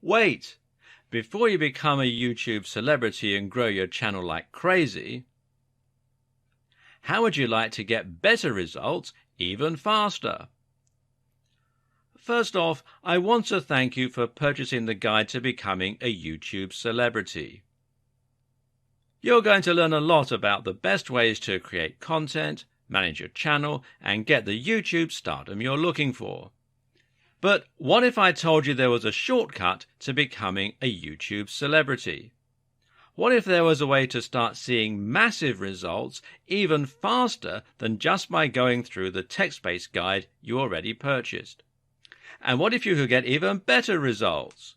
Wait! Before you become a YouTube celebrity and grow your channel like crazy, how would you like to get better results even faster? First off, I want to thank you for purchasing the guide to becoming a YouTube celebrity. You're going to learn a lot about the best ways to create content, manage your channel, and get the YouTube stardom you're looking for. But what if I told you there was a shortcut to becoming a YouTube celebrity? What if there was a way to start seeing massive results even faster than just by going through the text-based guide you already purchased? And what if you could get even better results?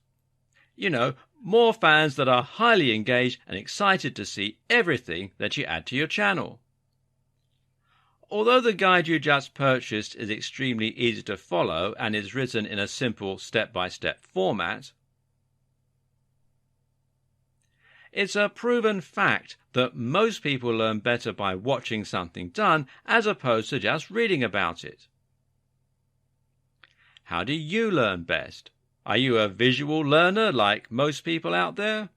You know, more fans that are highly engaged and excited to see everything that you add to your channel. Although the guide you just purchased is extremely easy to follow and is written in a simple step-by-step format, it's a proven fact that most people learn better by watching something done as opposed to just reading about it. How do you learn best? Are you a visual learner like most people out there?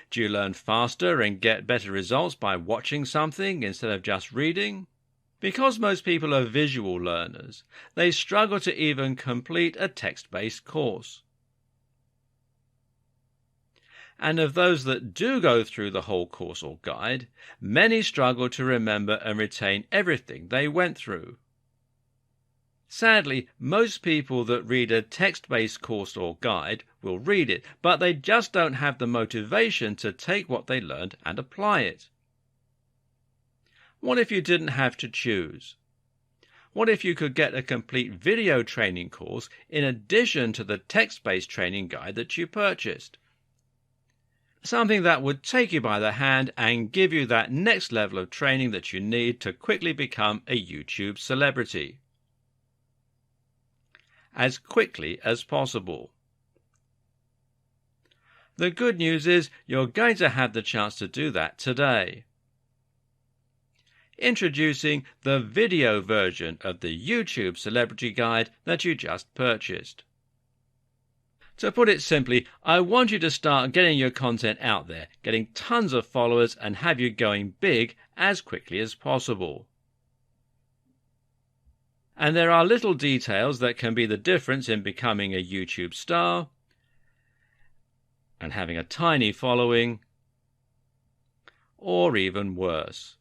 Do you learn faster and get better results by watching something instead of just reading? Because most people are visual learners, they struggle to even complete a text-based course. And of those that do go through the whole course or guide, many struggle to remember and retain everything they went through. Sadly, most people that read a text-based course or guide will read it, but they just don't have the motivation to take what they learned and apply it. What if you didn't have to choose? What if you could get a complete video training course in addition to the text-based training guide that you purchased? Something that would take you by the hand and give you that next level of training that you need to quickly become a YouTube celebrity. As quickly as possible. The good news is you're going to have the chance to do that today. Introducing the video version of the YouTube Celebrity Guide that you just purchased. To put it simply, I want you to start getting your content out there, getting tons of followers and have you going big as quickly as possible. And there are little details that can be the difference in becoming a YouTube star and having a tiny following, or even worse.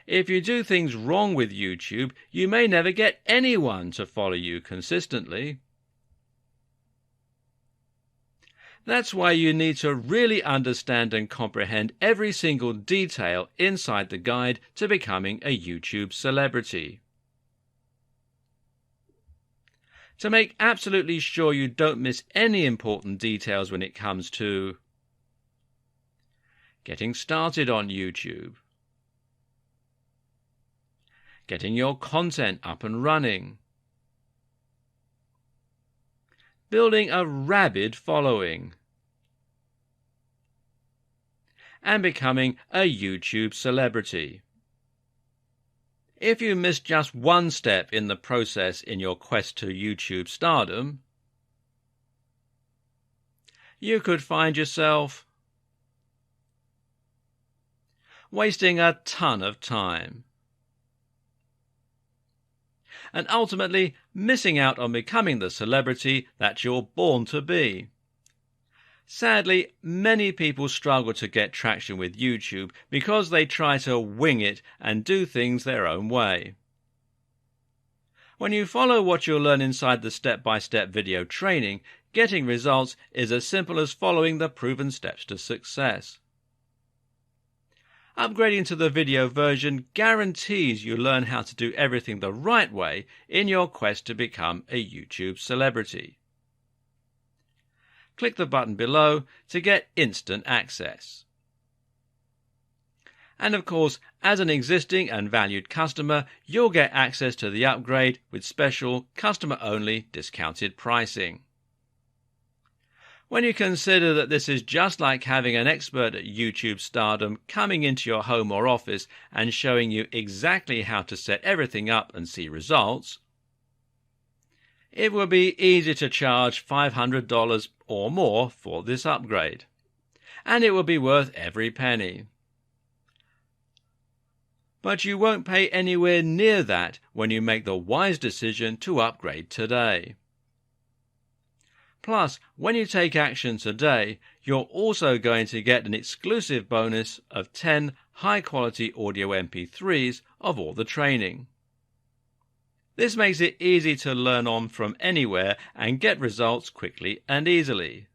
If you do things wrong with YouTube, you may never get anyone to follow you consistently. That's why you need to really understand and comprehend every single detail inside the guide to becoming a YouTube celebrity. To make absolutely sure you don't miss any important details when it comes to getting started on YouTube, getting your content up and running, building a rabid following, and becoming a YouTube celebrity. If you miss just one step in the process in your quest to YouTube stardom, you could find yourself wasting a ton of time and ultimately missing out on becoming the celebrity that you're born to be. Sadly, many people struggle to get traction with YouTube because they try to wing it and do things their own way. When you follow what you'll learn inside the step-by-step video training, getting results is as simple as following the proven steps to success. Upgrading to the video version guarantees you learn how to do everything the right way in your quest to become a YouTube celebrity. Click the button below to get instant access. And of course, as an existing and valued customer, you'll get access to the upgrade with special customer-only discounted pricing. When you consider that this is just like having an expert at YouTube stardom coming into your home or office and showing you exactly how to set everything up and see results, It would be easy to charge $500 or more for this upgrade, and it will be worth every penny. But you won't pay anywhere near that when you make the wise decision to upgrade today. Plus, when you take action today, you're also going to get an exclusive bonus of 10 high-quality audio MP3s of all the training. This makes it easy to learn on from anywhere and get results quickly and easily.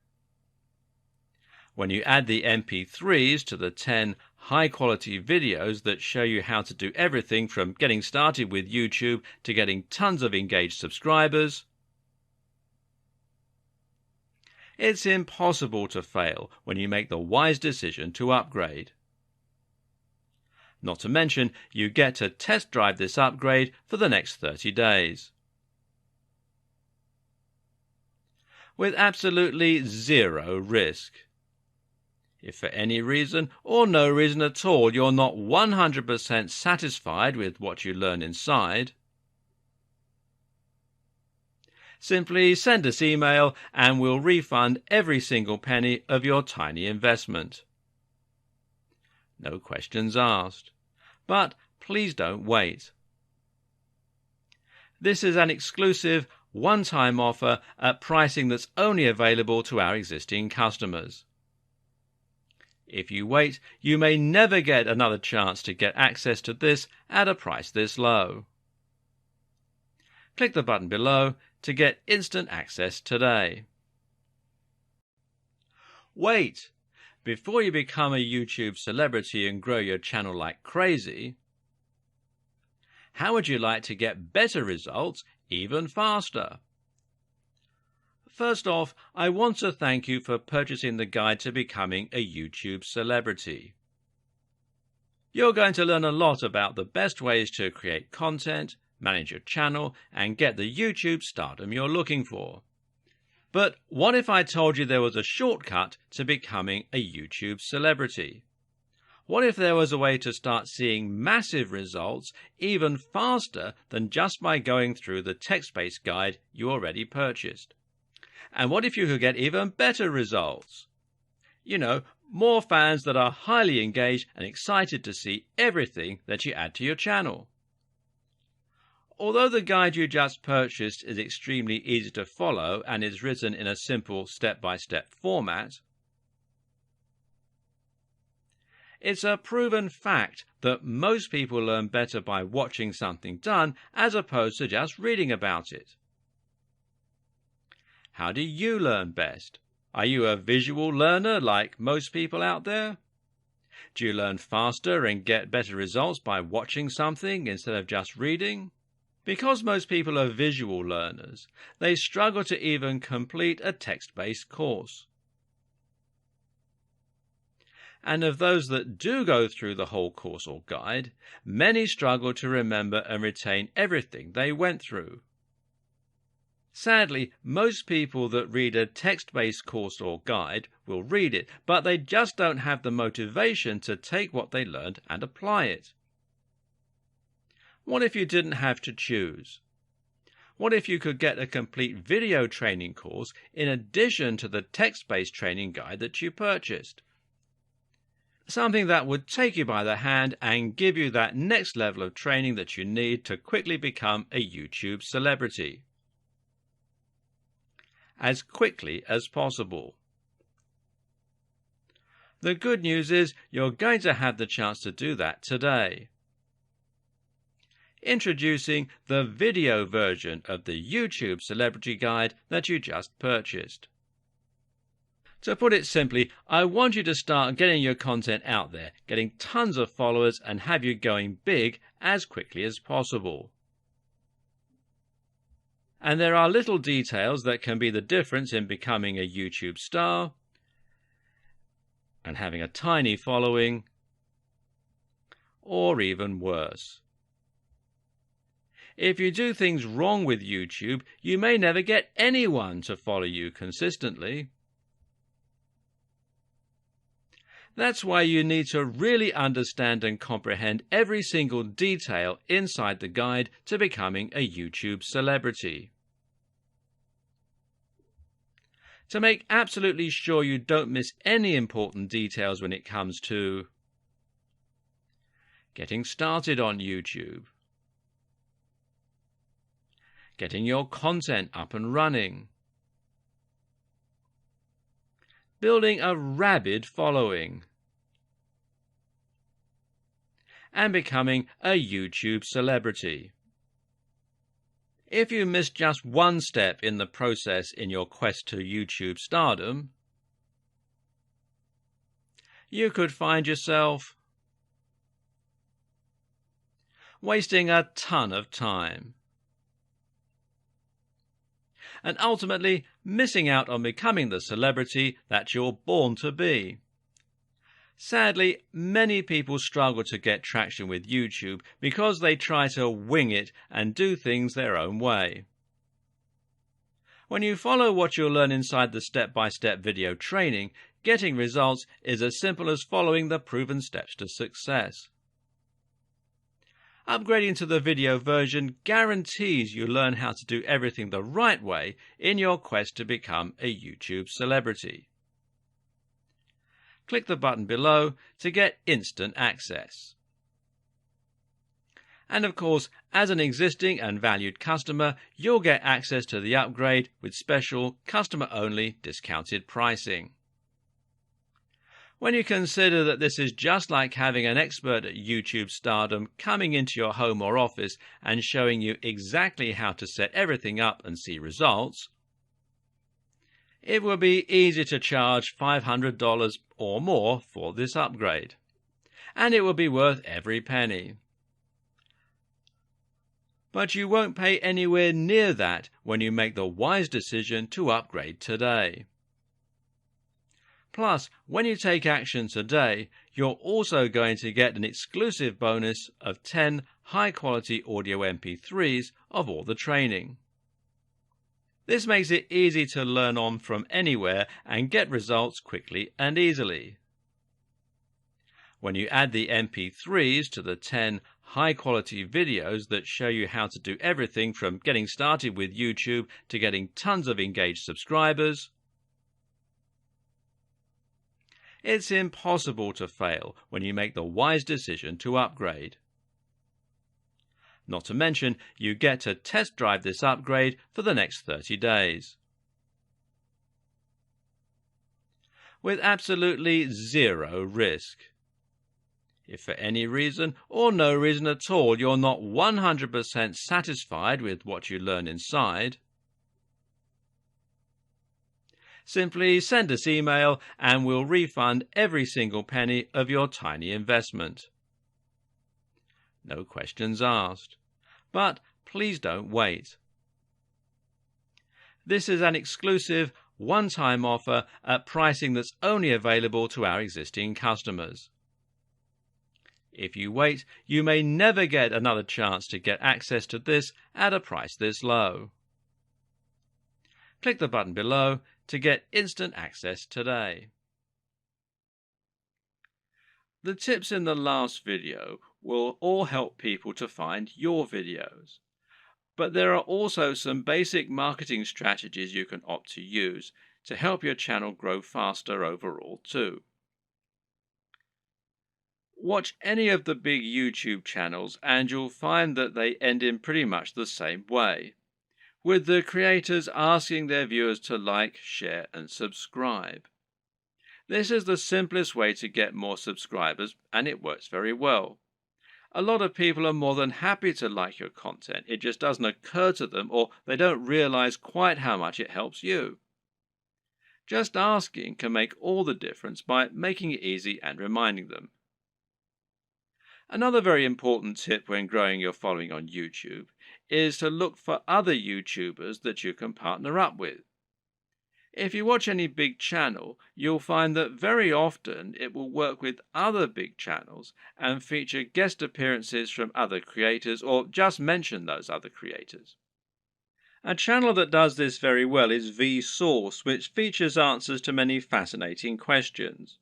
When you add the MP3s to the 10 high-quality videos that show you how to do everything from getting started with YouTube to getting tons of engaged subscribers, it's impossible to fail when you make the wise decision to upgrade. Not to mention, you get to test drive this upgrade for the next 30 days. With absolutely zero risk. If for any reason or no reason at all you're not 100% satisfied with what you learn inside, simply send us email and we'll refund every single penny of your tiny investment. No questions asked. But please don't wait. This is an exclusive one-time offer at pricing that's only available to our existing customers. If you wait, you may never get another chance to get access to this at a price this low. Click the button below to get instant access today. Wait! Before you become a YouTube celebrity and grow your channel like crazy, how would you like to get better results even faster? First off, I want to thank you for purchasing the guide to becoming a YouTube celebrity. You're going to learn a lot about the best ways to create content, manage your channel, and get the YouTube stardom you're looking for. But what if I told you there was a shortcut to becoming a YouTube celebrity? What if there was a way to start seeing massive results even faster than just by going through the text-based guide you already purchased? And what if you could get even better results? You know, more fans that are highly engaged and excited to see everything that you add to your channel. Although the guide you just purchased is extremely easy to follow and is written in a simple step-by-step format, it's a proven fact that most people learn better by watching something done as opposed to just reading about it. How do you learn best? Are you a visual learner like most people out there? Do you learn faster and get better results by watching something instead of just reading? Because most people are visual learners, they struggle to even complete a text-based course. And of those that do go through the whole course or guide, many struggle to remember and retain everything they went through. Sadly, most people that read a text-based course or guide will read it, but they just don't have the motivation to take what they learned and apply it. What if you didn't have to choose? What if you could get a complete video training course in addition to the text-based training guide that you purchased? Something that would take you by the hand and give you that next level of training that you need to quickly become a YouTube celebrity. As quickly as possible. The good news is you're going to have the chance to do that today. Introducing the video version of the YouTube Celebrity Guide that you just purchased. To put it simply, I want you to start getting your content out there, getting tons of followers, and have you going big as quickly as possible. And there are little details that can be the difference in becoming a YouTube star and having a tiny following, or even worse. If you do things wrong with YouTube, you may never get anyone to follow you consistently. That's why you need to really understand and comprehend every single detail inside the guide to becoming a YouTube celebrity. To make absolutely sure you don't miss any important details when it comes to getting started on YouTube, getting your content up and running, building a rabid following, and becoming a YouTube celebrity. If you miss just one step in the process in your quest to YouTube stardom, you could find yourself wasting a ton of time and ultimately missing out on becoming the celebrity that you're born to be. Sadly, many people struggle to get traction with YouTube because they try to wing it and do things their own way. When you follow what you'll learn inside the step-by-step video training, getting results is as simple as following the proven steps to success. Upgrading to the video version guarantees you learn how to do everything the right way in your quest to become a YouTube celebrity. Click the button below to get instant access. And of course, as an existing and valued customer, you'll get access to the upgrade with special customer-only discounted pricing. When you consider that this is just like having an expert at YouTube stardom coming into your home or office and showing you exactly how to set everything up and see results, it will be easy to charge $500 or more for this upgrade, and it will be worth every penny. But you won't pay anywhere near that when you make the wise decision to upgrade today. Plus, when you take action today, you're also going to get an exclusive bonus of 10 high-quality audio MP3s of all the training. This makes it easy to learn on from anywhere and get results quickly and easily. When you add the MP3s to the 10 high-quality videos that show you how to do everything from getting started with YouTube to getting tons of engaged subscribers, it's impossible to fail when you make the wise decision to upgrade. Not to mention, you get to test drive this upgrade for the next 30 days. With absolutely zero risk. If for any reason or no reason at all you're not 100% satisfied with what you learn inside, simply send us email and we'll refund every single penny of your tiny investment. No questions asked. But please don't wait. This is an exclusive, one-time offer at pricing that's only available to our existing customers. If you wait, you may never get another chance to get access to this at a price this low. Click the button below to get instant access today. The tips in the last video will all help people to find your videos. But there are also some basic marketing strategies you can opt to use to help your channel grow faster overall too. Watch any of the big YouTube channels and you'll find that they end in pretty much the same way, with the creators asking their viewers to like, share and subscribe. This is the simplest way to get more subscribers and it works very well. A lot of people are more than happy to like your content. It just doesn't occur to them or they don't realize quite how much it helps you. Just asking can make all the difference by making it easy and reminding them. Another very important tip when growing your following on YouTube is to look for other YouTubers that you can partner up with. If you watch any big channel, you'll find that very often it will work with other big channels and feature guest appearances from other creators or just mention those other creators. A channel that does this very well is Vsauce, which features answers to many fascinating questions.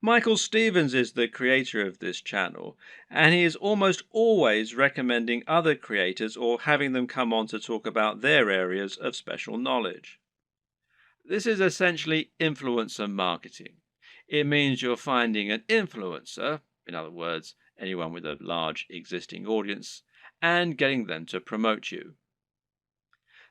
Michael Stevens is the creator of this channel, and he is almost always recommending other creators or having them come on to talk about their areas of special knowledge. This is essentially influencer marketing. It means you're finding an influencer, in other words, anyone with a large existing audience, and getting them to promote you.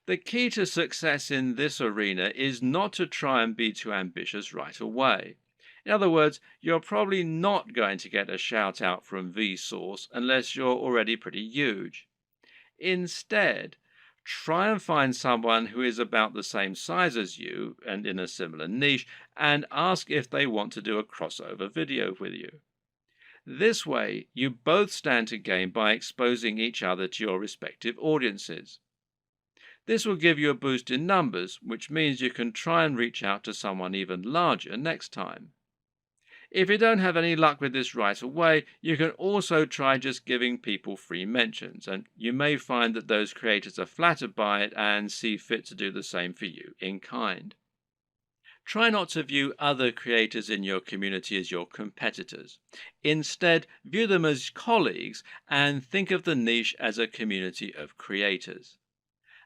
The key to success in this arena is not to try and be too ambitious right away. In other words, you're probably not going to get a shout out from Vsauce unless you're already pretty huge. Instead, try and find someone who is about the same size as you and in a similar niche and ask if they want to do a crossover video with you. This way, you both stand to gain by exposing each other to your respective audiences. This will give you a boost in numbers, which means you can try and reach out to someone even larger next time. If you don't have any luck with this right away, you can also try just giving people free mentions, and you may find that those creators are flattered by it and see fit to do the same for you in kind. Try not to view other creators in your community as your competitors. Instead, view them as colleagues and think of the niche as a community of creators.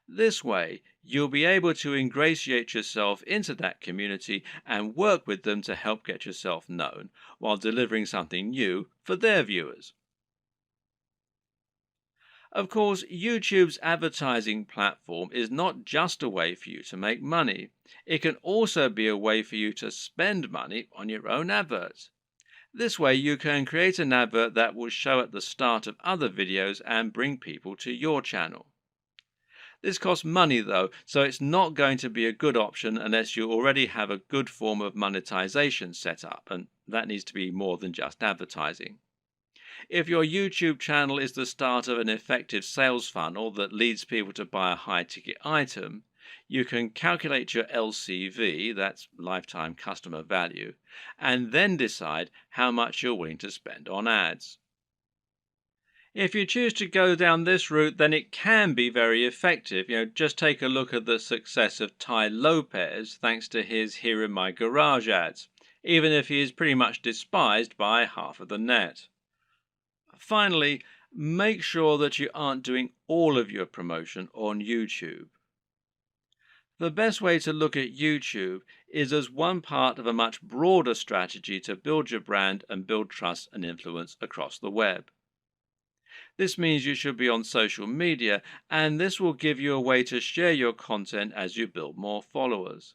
This way, you'll be able to ingratiate yourself into that community and work with them to help get yourself known while delivering something new for their viewers. Of course, YouTube's advertising platform is not just a way for you to make money. It can also be a way for you to spend money on your own adverts. This way, you can create an advert that will show at the start of other videos and bring people to your channel. This costs money though, so it's not going to be a good option unless you already have a good form of monetization set up, and that needs to be more than just advertising. If your YouTube channel is the start of an effective sales funnel that leads people to buy a high ticket item, you can calculate your LCV, that's lifetime customer value, and then decide how much you're willing to spend on ads. If you choose to go down this route, then it can be very effective. Just take a look at the success of Tai Lopez thanks to his Here in My Garage ads, even if he is pretty much despised by half of the net. Finally, make sure that you aren't doing all of your promotion on YouTube. The best way to look at YouTube is as one part of a much broader strategy to build your brand and build trust and influence across the web. This means you should be on social media, and this will give you a way to share your content as you build more followers.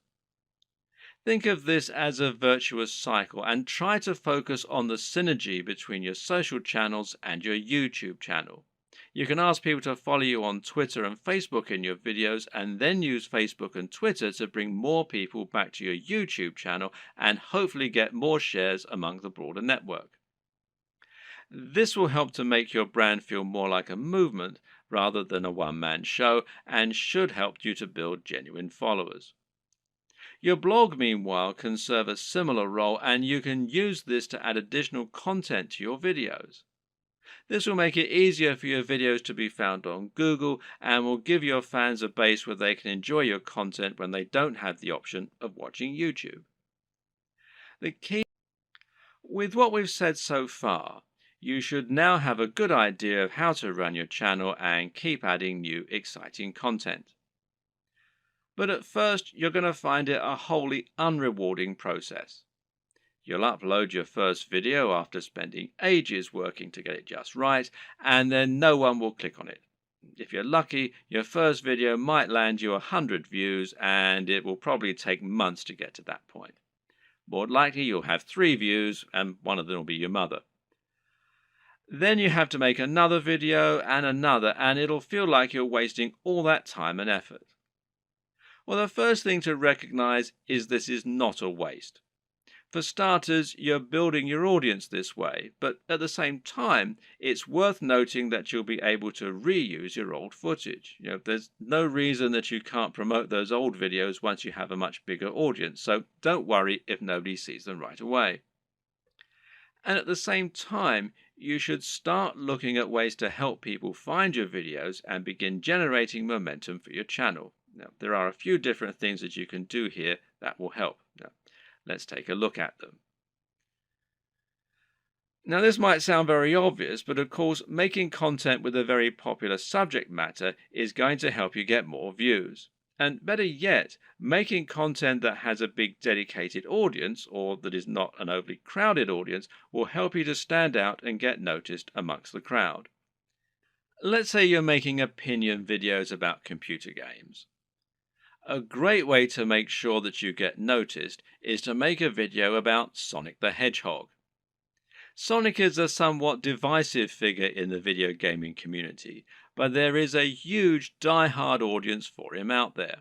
Think of this as a virtuous cycle and try to focus on the synergy between your social channels and your YouTube channel. You can ask people to follow you on Twitter and Facebook in your videos, and then use Facebook and Twitter to bring more people back to your YouTube channel and hopefully get more shares among the broader network. This will help to make your brand feel more like a movement rather than a one-man show, and should help you to build genuine followers. Your blog, meanwhile, can serve a similar role, and you can use this to add additional content to your videos. This will make it easier for your videos to be found on Google and will give your fans a base where they can enjoy your content when they don't have the option of watching YouTube. The key with what we've said so far, you should now have a good idea of how to run your channel and keep adding new exciting content. But at first, you're going to find it a wholly unrewarding process. You'll upload your first video after spending ages working to get it just right, and then no one will click on it. If you're lucky, your first video might land you 100 views, and it will probably take months to get to that point. More likely, you'll have 3 views, and one of them will be your mother. Then you have to make another video and another, and it'll feel like you're wasting all that time and effort. Well, the first thing to recognize is this is not a waste. For starters, you're building your audience this way, but at the same time, it's worth noting that you'll be able to reuse your old footage. There's no reason that you can't promote those old videos once you have a much bigger audience, so don't worry if nobody sees them right away. And at the same time, you should start looking at ways to help people find your videos and begin generating momentum for your channel. Now, there are a few different things that you can do here that will help. Now, let's take a look at them. Now, this might sound very obvious, but of course, making content with a very popular subject matter is going to help you get more views. And better yet, making content that has a big dedicated audience or that is not an overly crowded audience will help you to stand out and get noticed amongst the crowd. Let's say you're making opinion videos about computer games. A great way to make sure that you get noticed is to make a video about Sonic the Hedgehog. Sonic is a somewhat divisive figure in the video gaming community, but there is a huge die-hard audience for him out there.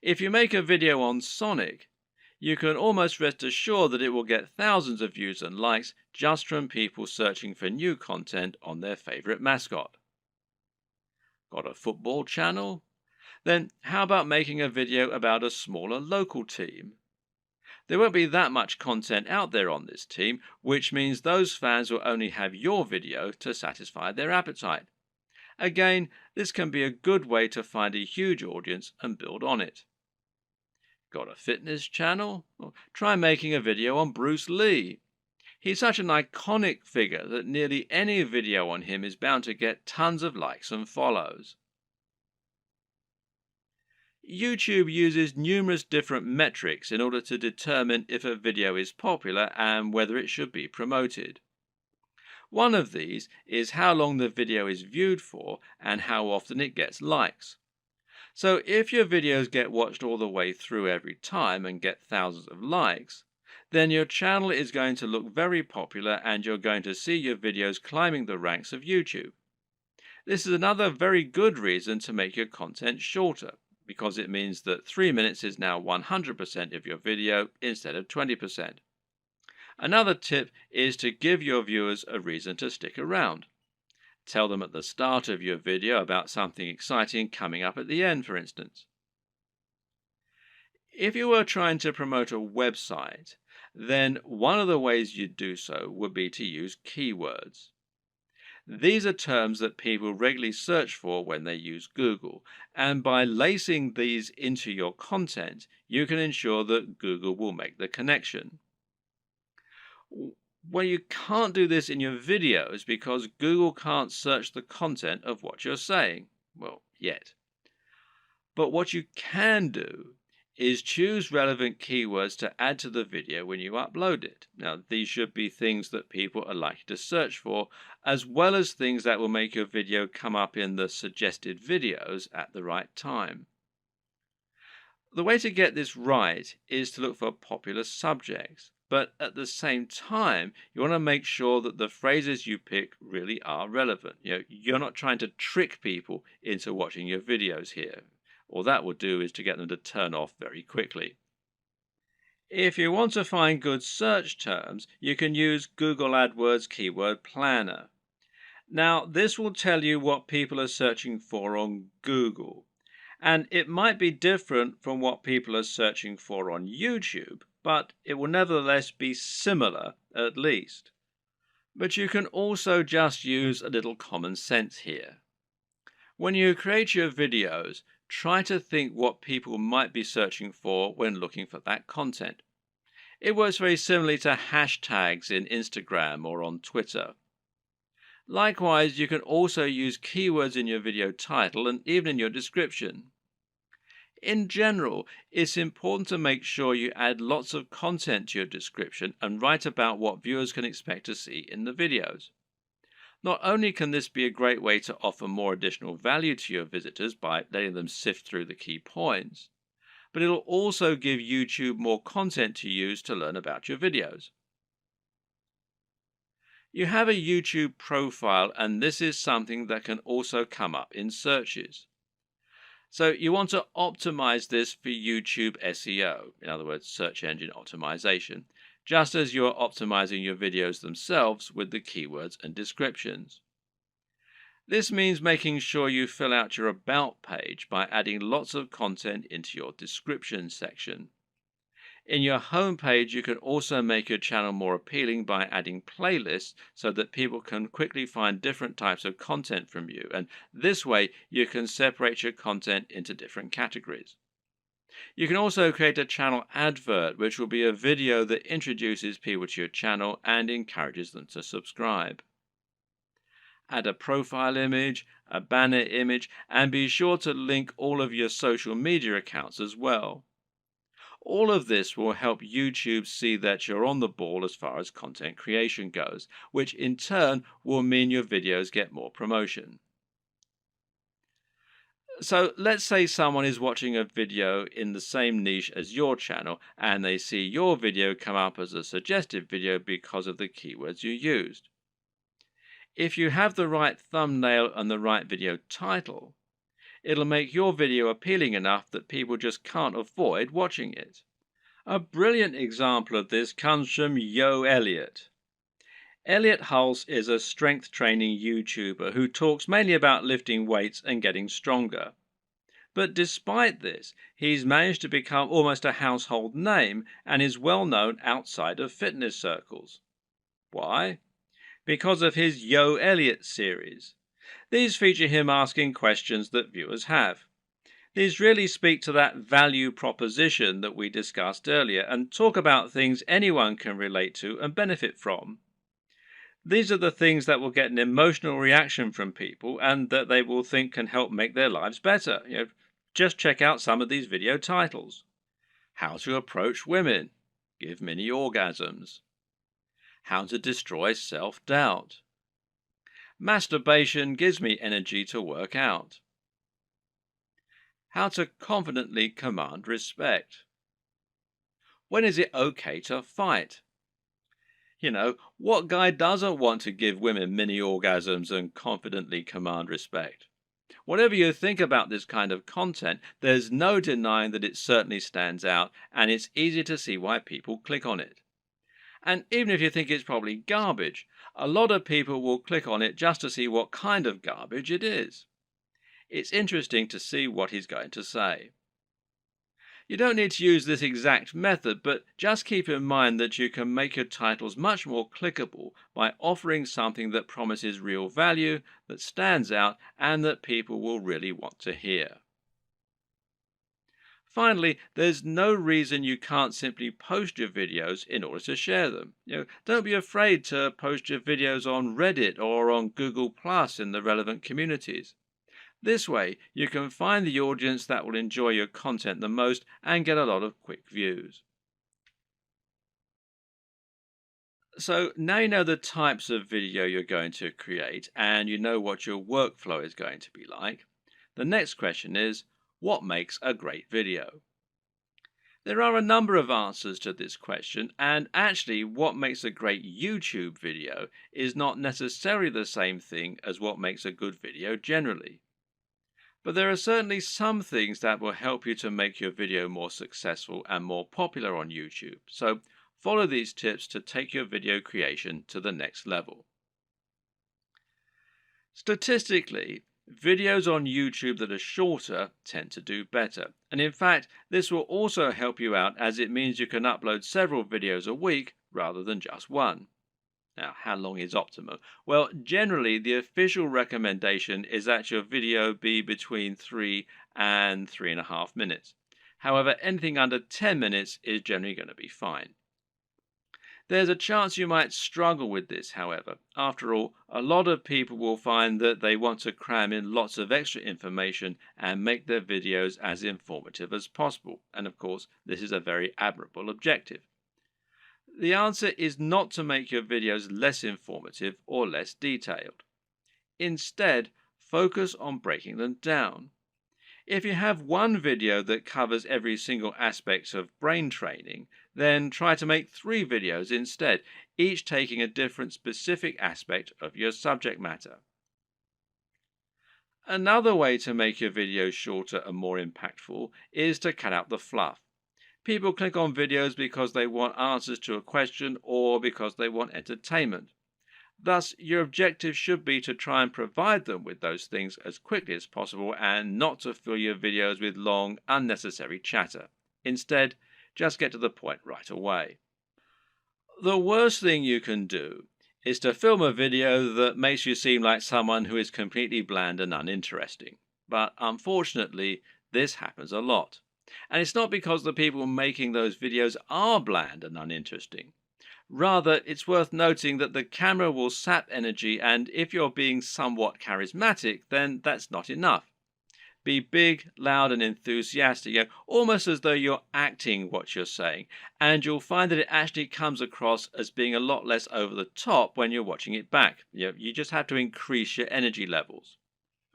If you make a video on Sonic, you can almost rest assured that it will get thousands of views and likes just from people searching for new content on their favorite mascot. Got a football channel? Then how about making a video about a smaller local team? There won't be that much content out there on this team, which means those fans will only have your video to satisfy their appetite. Again, this can be a good way to find a huge audience and build on it. Got a fitness channel? Well, try making a video on Bruce Lee. He's such an iconic figure that nearly any video on him is bound to get tons of likes and follows. YouTube uses numerous different metrics in order to determine if a video is popular and whether it should be promoted. One of these is how long the video is viewed for and how often it gets likes. So if your videos get watched all the way through every time and get thousands of likes, then your channel is going to look very popular and you're going to see your videos climbing the ranks of YouTube. This is another very good reason to make your content shorter, because it means that 3 minutes is now 100% of your video instead of 20%. Another tip is to give your viewers a reason to stick around. Tell them at the start of your video about something exciting coming up at the end, for instance. If you were trying to promote a website, then one of the ways you'd do so would be to use keywords. These are terms that people regularly search for when they use Google, and by lacing these into your content, you can ensure that Google will make the connection. Well, you can't do this in your videos because Google can't search the content of what you're saying. Well, yet. But what you can do is choose relevant keywords to add to the video when you upload it. Now, these should be things that people are likely to search for, as well as things that will make your video come up in the suggested videos at the right time. The way to get this right is to look for popular subjects, but at the same time, you want to make sure that the phrases you pick really are relevant. You're not trying to trick people into watching your videos here. All that will do is to get them to turn off very quickly. If you want to find good search terms, you can use Google AdWords Keyword Planner. Now, this will tell you what people are searching for on Google, and it might be different from what people are searching for on YouTube, but it will nevertheless be similar at least. But you can also just use a little common sense here. When you create your videos, try to think what people might be searching for when looking for that content. It works very similarly to hashtags in Instagram or on Twitter. Likewise, you can also use keywords in your video title and even in your description. In general, it's important to make sure you add lots of content to your description and write about what viewers can expect to see in the videos. Not only can this be a great way to offer more additional value to your visitors by letting them sift through the key points, but it'll also give YouTube more content to use to learn about your videos. You have a YouTube profile, and this is something that can also come up in searches. So you want to optimize this for YouTube SEO, in other words, search engine optimization, just as you're optimizing your videos themselves with the keywords and descriptions. This means making sure you fill out your About page by adding lots of content into your description section. In your home page, you can also make your channel more appealing by adding playlists so that people can quickly find different types of content from you, and this way you can separate your content into different categories. You can also create a channel advert, which will be a video that introduces people to your channel and encourages them to subscribe. Add a profile image, a banner image, and be sure to link all of your social media accounts as well. All of this will help YouTube see that you're on the ball as far as content creation goes, which in turn will mean your videos get more promotion. So let's say someone is watching a video in the same niche as your channel and they see your video come up as a suggested video because of the keywords you used. If you have the right thumbnail and the right video title, it'll make your video appealing enough that people just can't avoid watching it. A brilliant example of this comes from Yo Elliott. Elliott Hulse is a strength training YouTuber who talks mainly about lifting weights and getting stronger. But despite this, he's managed to become almost a household name and is well known outside of fitness circles. Why? Because of his Yo Elliott series. These feature him asking questions that viewers have. These really speak to that value proposition that we discussed earlier and talk about things anyone can relate to and benefit from. These are the things that will get an emotional reaction from people and that they will think can help make their lives better. Just check out some of these video titles. How to approach women. Give mini orgasms. How to destroy self-doubt. Masturbation gives me energy to work out. How to confidently command respect. When is it okay to fight? What guy doesn't want to give women mini orgasms and confidently command respect? Whatever you think about this kind of content, there's no denying that it certainly stands out, and it's easy to see why people click on it. And even if you think it's probably garbage, a lot of people will click on it just to see what kind of garbage it is. It's interesting to see what he's going to say. You don't need to use this exact method, but just keep in mind that you can make your titles much more clickable by offering something that promises real value, that stands out, and that people will really want to hear. Finally, there's no reason you can't simply post your videos in order to share them. Don't be afraid to post your videos on Reddit or on Google Plus in the relevant communities. This way, you can find the audience that will enjoy your content the most and get a lot of quick views. So now you know the types of video you're going to create and you know what your workflow is going to be like. The next question is, what makes a great video? There are a number of answers to this question, and actually what makes a great YouTube video is not necessarily the same thing as what makes a good video generally. But there are certainly some things that will help you to make your video more successful and more popular on YouTube. So follow these tips to take your video creation to the next level. Statistically, videos on YouTube that are shorter tend to do better. And in fact, this will also help you out as it means you can upload several videos a week rather than just one. Now, how long is optimal? Well, generally, the official recommendation is that your video be between 3 and 3.5 minutes. However, anything under 10 minutes is generally going to be fine. There's a chance you might struggle with this, however. After all, a lot of people will find that they want to cram in lots of extra information and make their videos as informative as possible. And of course, this is a very admirable objective. The answer is not to make your videos less informative or less detailed. Instead, focus on breaking them down. If you have one video that covers every single aspect of brain training, then try to make 3 videos instead, each taking a different specific aspect of your subject matter. Another way to make your videos shorter and more impactful is to cut out the fluff. People click on videos because they want answers to a question or because they want entertainment. Thus, your objective should be to try and provide them with those things as quickly as possible and not to fill your videos with long, unnecessary chatter. Instead, just get to the point right away. The worst thing you can do is to film a video that makes you seem like someone who is completely bland and uninteresting. But unfortunately, this happens a lot. And it's not because the people making those videos are bland and uninteresting. Rather, it's worth noting that the camera will sap energy, and if you're being somewhat charismatic, then that's not enough. Be big, loud, and enthusiastic, almost as though you're acting what you're saying, and you'll find that it actually comes across as being a lot less over the top when you're watching it back. You just have to increase your energy levels.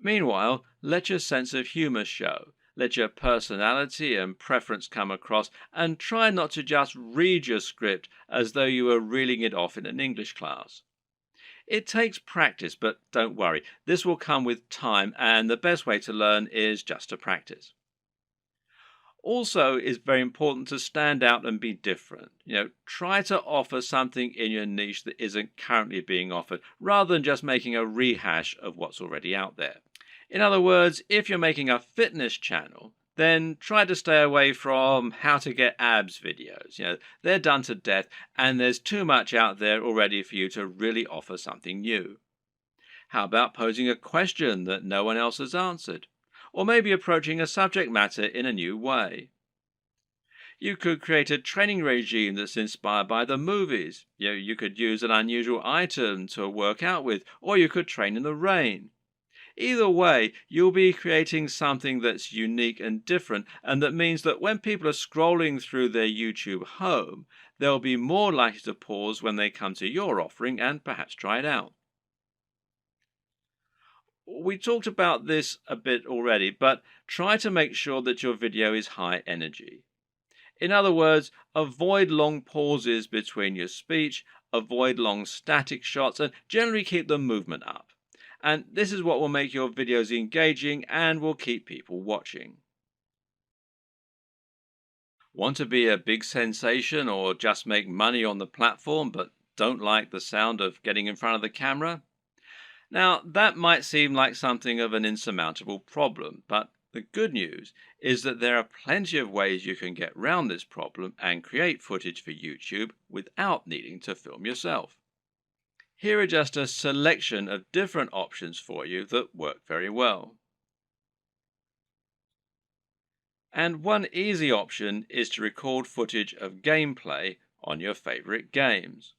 Meanwhile, let your sense of humor show. Let your personality and preference come across, and try not to just read your script as though you were reeling it off in an English class. It takes practice, but don't worry, this will come with time, and the best way to learn is just to practice. Also, it's very important to stand out and be different. Try to offer something in your niche that isn't currently being offered, rather than just making a rehash of what's already out there. In other words, if you're making a fitness channel, then try to stay away from how to get abs videos. They're done to death, and there's too much out there already for you to really offer something new. How about posing a question that no one else has answered? Or maybe approaching a subject matter in a new way. You could create a training regime that's inspired by the movies. You could use an unusual item to work out with, or you could train in the rain. Either way, you'll be creating something that's unique and different, and that means that when people are scrolling through their YouTube home, they'll be more likely to pause when they come to your offering and perhaps try it out. We talked about this a bit already, but try to make sure that your video is high energy. In other words, avoid long pauses between your speech, avoid long static shots, and generally keep the movement up. And this is what will make your videos engaging and will keep people watching. Want to be a big sensation or just make money on the platform but don't like the sound of getting in front of the camera? Now, that might seem like something of an insurmountable problem, but the good news is that there are plenty of ways you can get around this problem and create footage for YouTube without needing to film yourself. Here are just a selection of different options for you that work very well. And one easy option is to record footage of gameplay on your favorite games.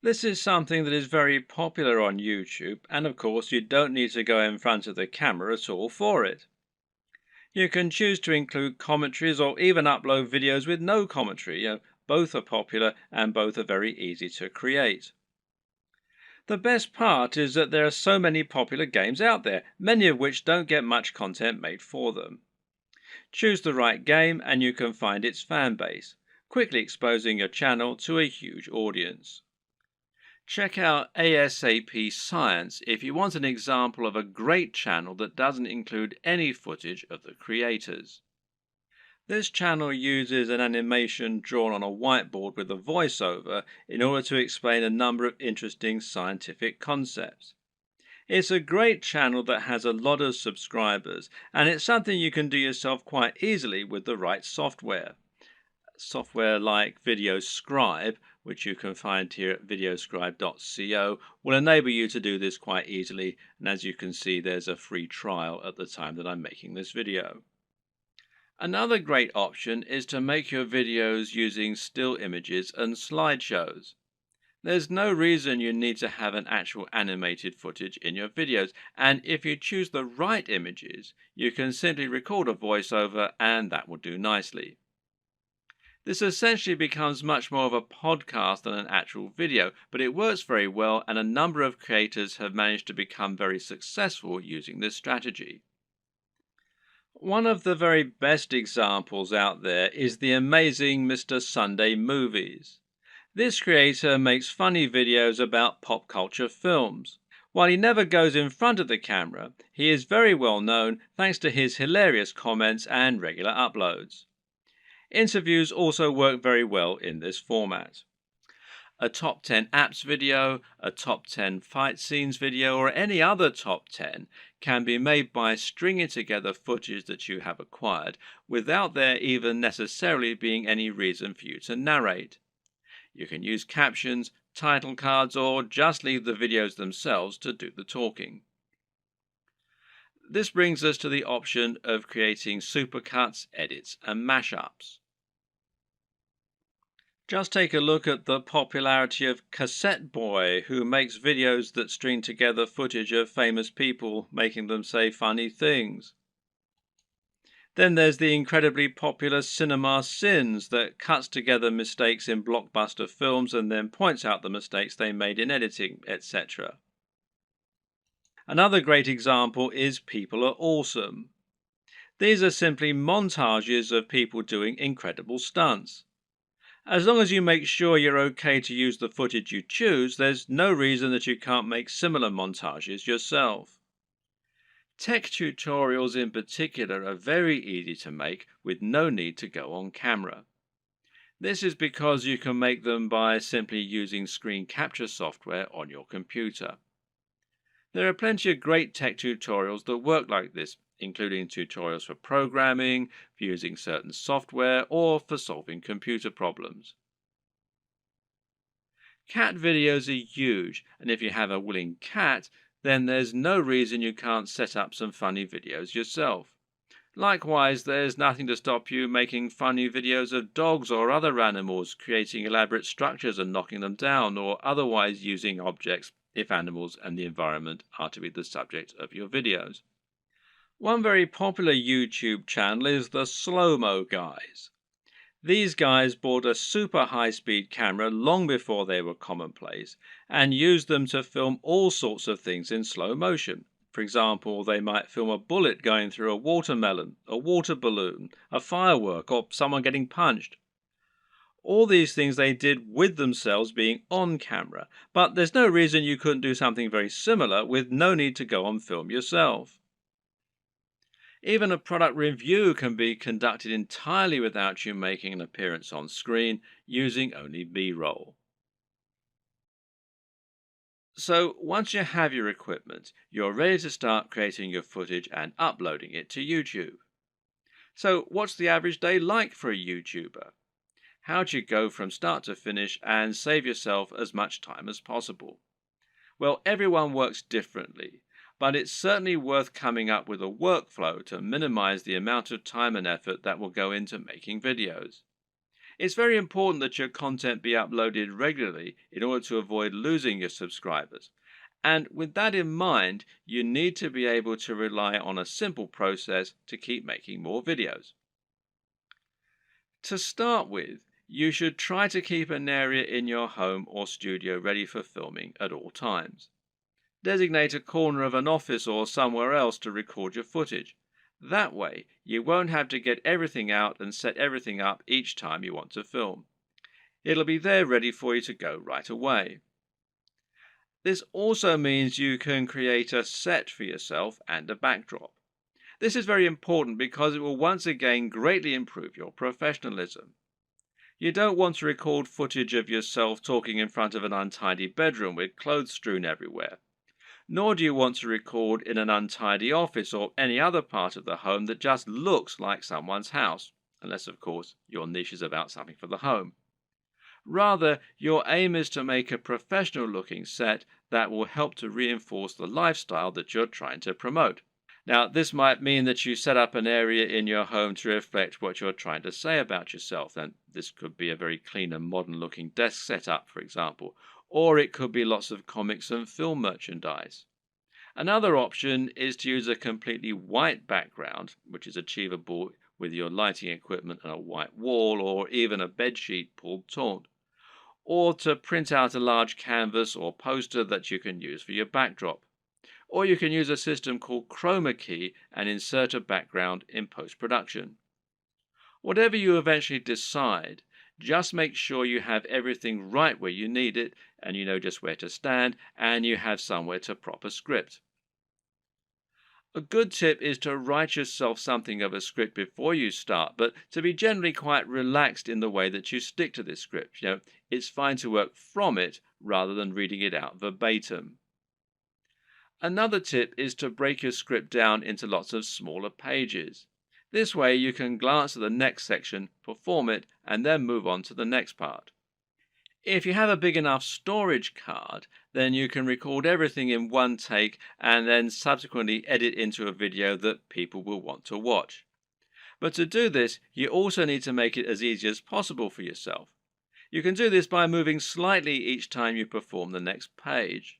This is something that is very popular on YouTube, and of course you don't need to go in front of the camera at all for it. You can choose to include commentaries or even upload videos with no commentary. Both are popular and both are very easy to create. The best part is that there are so many popular games out there, many of which don't get much content made for them. Choose the right game and you can find its fan base, quickly exposing your channel to a huge audience. Check out ASAP Science if you want an example of a great channel that doesn't include any footage of the creators. This channel uses an animation drawn on a whiteboard with a voiceover in order to explain a number of interesting scientific concepts. It's a great channel that has a lot of subscribers, and it's something you can do yourself quite easily with the right software. Software like VideoScribe, which you can find here at videoscribe.co, will enable you to do this quite easily, and as you can see, there's a free trial at the time that I'm making this video. Another great option is to make your videos using still images and slideshows. There's no reason you need to have an actual animated footage in your videos, and if you choose the right images, you can simply record a voiceover and that will do nicely. This essentially becomes much more of a podcast than an actual video, but it works very well and a number of creators have managed to become very successful using this strategy. One of the very best examples out there is the amazing Mr. Sunday Movies. This creator makes funny videos about pop culture films. While he never goes in front of the camera, he is very well known thanks to his hilarious comments and regular uploads. Interviews also work very well in this format. A top 10 apps video, a top 10 fight scenes video, or any other top 10 can be made by stringing together footage that you have acquired without there even necessarily being any reason for you to narrate. You can use captions, title cards, or just leave the videos themselves to do the talking. This brings us to the option of creating supercuts, edits, and mashups. Just take a look at the popularity of Cassette Boy, who makes videos that string together footage of famous people making them say funny things. Then there's the incredibly popular Cinema Sins that cuts together mistakes in blockbuster films and then points out the mistakes they made in editing, etc. Another great example is People Are Awesome. These are simply montages of people doing incredible stunts. As long as you make sure you're okay to use the footage you choose, there's no reason that you can't make similar montages yourself. Tech tutorials in particular are very easy to make with no need to go on camera. This is because you can make them by simply using screen capture software on your computer. There are plenty of great tech tutorials that work like this, including tutorials for programming, for using certain software, or for solving computer problems. Cat videos are huge, and if you have a willing cat, then there's no reason you can't set up some funny videos yourself. Likewise, there's nothing to stop you making funny videos of dogs or other animals, creating elaborate structures and knocking them down, or otherwise using objects if animals and the environment are to be the subject of your videos. One very popular YouTube channel is the Slow-Mo Guys. These guys bought a super high-speed camera long before they were commonplace and used them to film all sorts of things in slow motion. For example, they might film a bullet going through a watermelon, a water balloon, a firework, or someone getting punched. All these things they did with themselves being on camera, but there's no reason you couldn't do something very similar with no need to go on film yourself. Even a product review can be conducted entirely without you making an appearance on screen, using only B-roll. So once you have your equipment, you're ready to start creating your footage and uploading it to YouTube. So what's the average day like for a YouTuber? How do you go from start to finish and save yourself as much time as possible? Well, everyone works differently, but it's certainly worth coming up with a workflow to minimize the amount of time and effort that will go into making videos. It's very important that your content be uploaded regularly in order to avoid losing your subscribers. And with that in mind, you need to be able to rely on a simple process to keep making more videos. To start with, you should try to keep an area in your home or studio ready for filming at all times. Designate a corner of an office or somewhere else to record your footage. That way, you won't have to get everything out and set everything up each time you want to film. It'll be there ready for you to go right away. This also means you can create a set for yourself and a backdrop. This is very important because it will once again greatly improve your professionalism. You don't want to record footage of yourself talking in front of an untidy bedroom with clothes strewn everywhere. Nor do you want to record in an untidy office or any other part of the home that just looks like someone's house, unless of course your niche is about something for the home. Rather, your aim is to make a professional looking set that will help to reinforce the lifestyle that you're trying to promote. Now, this might mean that you set up an area in your home to reflect what you're trying to say about yourself, and this could be a very clean and modern looking desk setup, for example, or it could be lots of comics and film merchandise. Another option is to use a completely white background, which is achievable with your lighting equipment and a white wall or even a bedsheet pulled taut, or to print out a large canvas or poster that you can use for your backdrop. Or you can use a system called chroma key and insert a background in post-production. Whatever you eventually decide, just make sure you have everything right where you need it, and you know just where to stand, and you have somewhere to prop a script. A good tip is to write yourself something of a script before you start, but to be generally quite relaxed in the way that you stick to this script. It's fine to work from it rather than reading it out verbatim. Another tip is to break your script down into lots of smaller pages. This way you can glance at the next section, perform it, and then move on to the next part. If you have a big enough storage card, then you can record everything in one take and then subsequently edit into a video that people will want to watch. But to do this, you also need to make it as easy as possible for yourself. You can do this by moving slightly each time you perform the next page.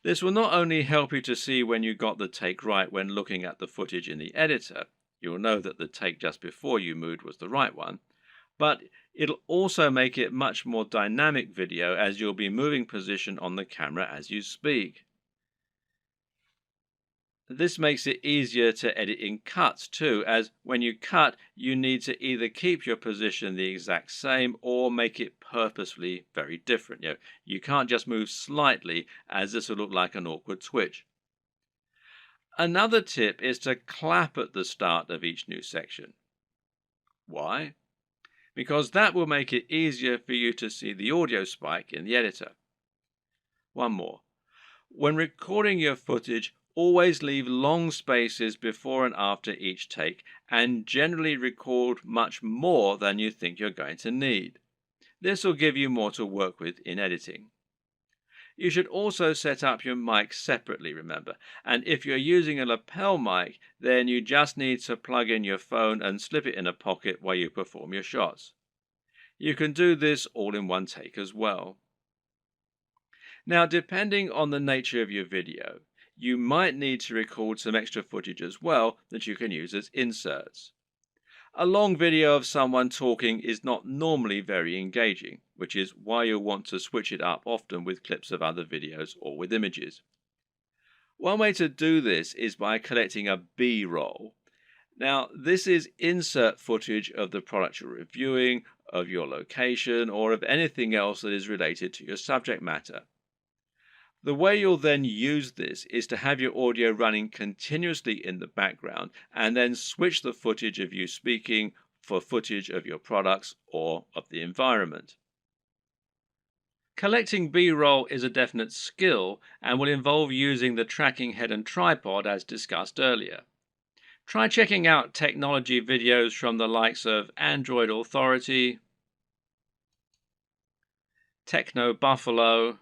This will not only help you to see when you got the take right when looking at the footage in the editor, you'll know that the take just before you moved was the right one, but it'll also make it much more dynamic video as you'll be moving position on the camera as you speak. This makes it easier to edit in cuts too, as when you cut, you need to either keep your position the exact same or make it purposefully very different. You can't just move slightly, as this will look like an awkward switch. Another tip is to clap at the start of each new section. Why? Because that will make it easier for you to see the audio spike in the editor. One more. When recording your footage, always leave long spaces before and after each take, and generally record much more than you think you're going to need. This will give you more to work with in editing. You should also set up your mic separately, remember, and if you're using a lapel mic, then you just need to plug in your phone and slip it in a pocket while you perform your shots. You can do this all in one take as well. Now, depending on the nature of your video, you might need to record some extra footage as well that you can use as inserts. A long video of someone talking is not normally very engaging, which is why you'll want to switch it up often with clips of other videos or with images. One way to do this is by collecting a B-roll. Now, this is insert footage of the product you're reviewing, of your location, or of anything else that is related to your subject matter. The way you'll then use this is to have your audio running continuously in the background and then switch the footage of you speaking for footage of your products or of the environment. Collecting B-roll is a definite skill and will involve using the tracking head and tripod as discussed earlier. Try checking out technology videos from the likes of Android Authority, Techno Buffalo,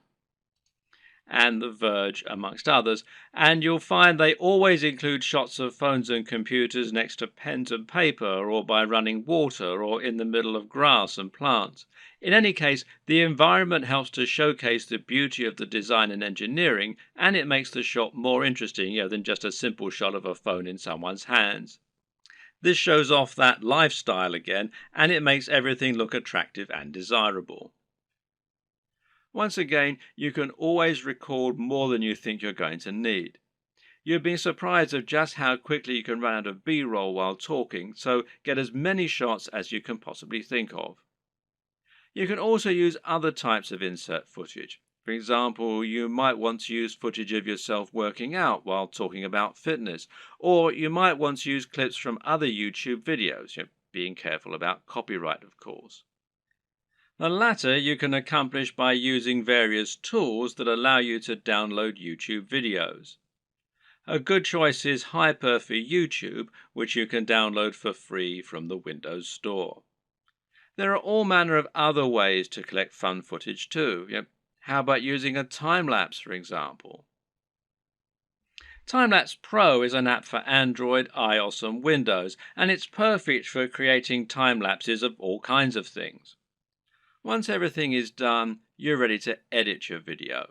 and The Verge, amongst others, and you'll find they always include shots of phones and computers next to pens and paper, or by running water, or in the middle of grass and plants. In any case, the environment helps to showcase the beauty of the design and engineering, and it makes the shot more interesting than just a simple shot of a phone in someone's hands. This shows off that lifestyle again, and it makes everything look attractive and desirable. Once again, you can always record more than you think you're going to need. You've been surprised of just how quickly you can run out of B-roll while talking, so get as many shots as you can possibly think of. You can also use other types of insert footage. For example, you might want to use footage of yourself working out while talking about fitness, or you might want to use clips from other YouTube videos, being careful about copyright, of course. The latter you can accomplish by using various tools that allow you to download YouTube videos. A good choice is Hyper for YouTube, which you can download for free from the Windows Store. There are all manner of other ways to collect fun footage too. How about using a time-lapse, for example? Timelapse Pro is an app for Android, iOS and Windows, and it's perfect for creating time-lapses of all kinds of things. Once everything is done, you're ready to edit your video.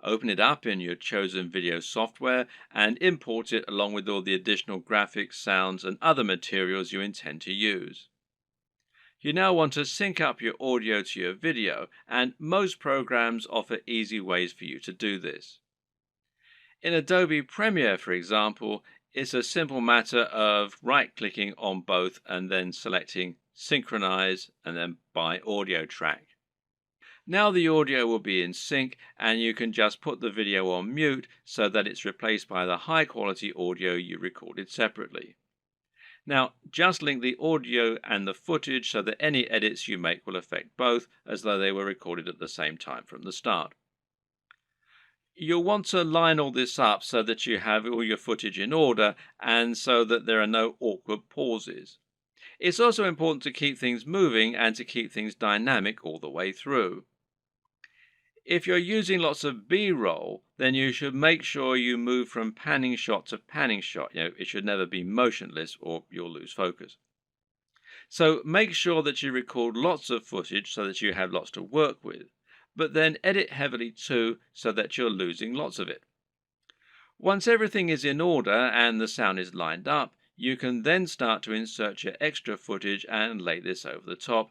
Open it up in your chosen video software and import it along with all the additional graphics, sounds and other materials you intend to use. You now want to sync up your audio to your video, and most programs offer easy ways for you to do this. In Adobe Premiere, for example, it's a simple matter of right-clicking on both and then selecting Synchronize and then by audio track. Now the audio will be in sync and you can just put the video on mute so that it's replaced by the high-quality audio you recorded separately. Now just link the audio and the footage so that any edits you make will affect both, as though they were recorded at the same time from the start. You'll want to line all this up so that you have all your footage in order and so that there are no awkward pauses. It's also important to keep things moving and to keep things dynamic all the way through. If you're using lots of B-roll, then you should make sure you move from panning shot to panning shot. It should never be motionless or you'll lose focus. So make sure that you record lots of footage so that you have lots to work with, but then edit heavily too so that you're losing lots of it. Once everything is in order and the sound is lined up, you can then start to insert your extra footage and lay this over the top,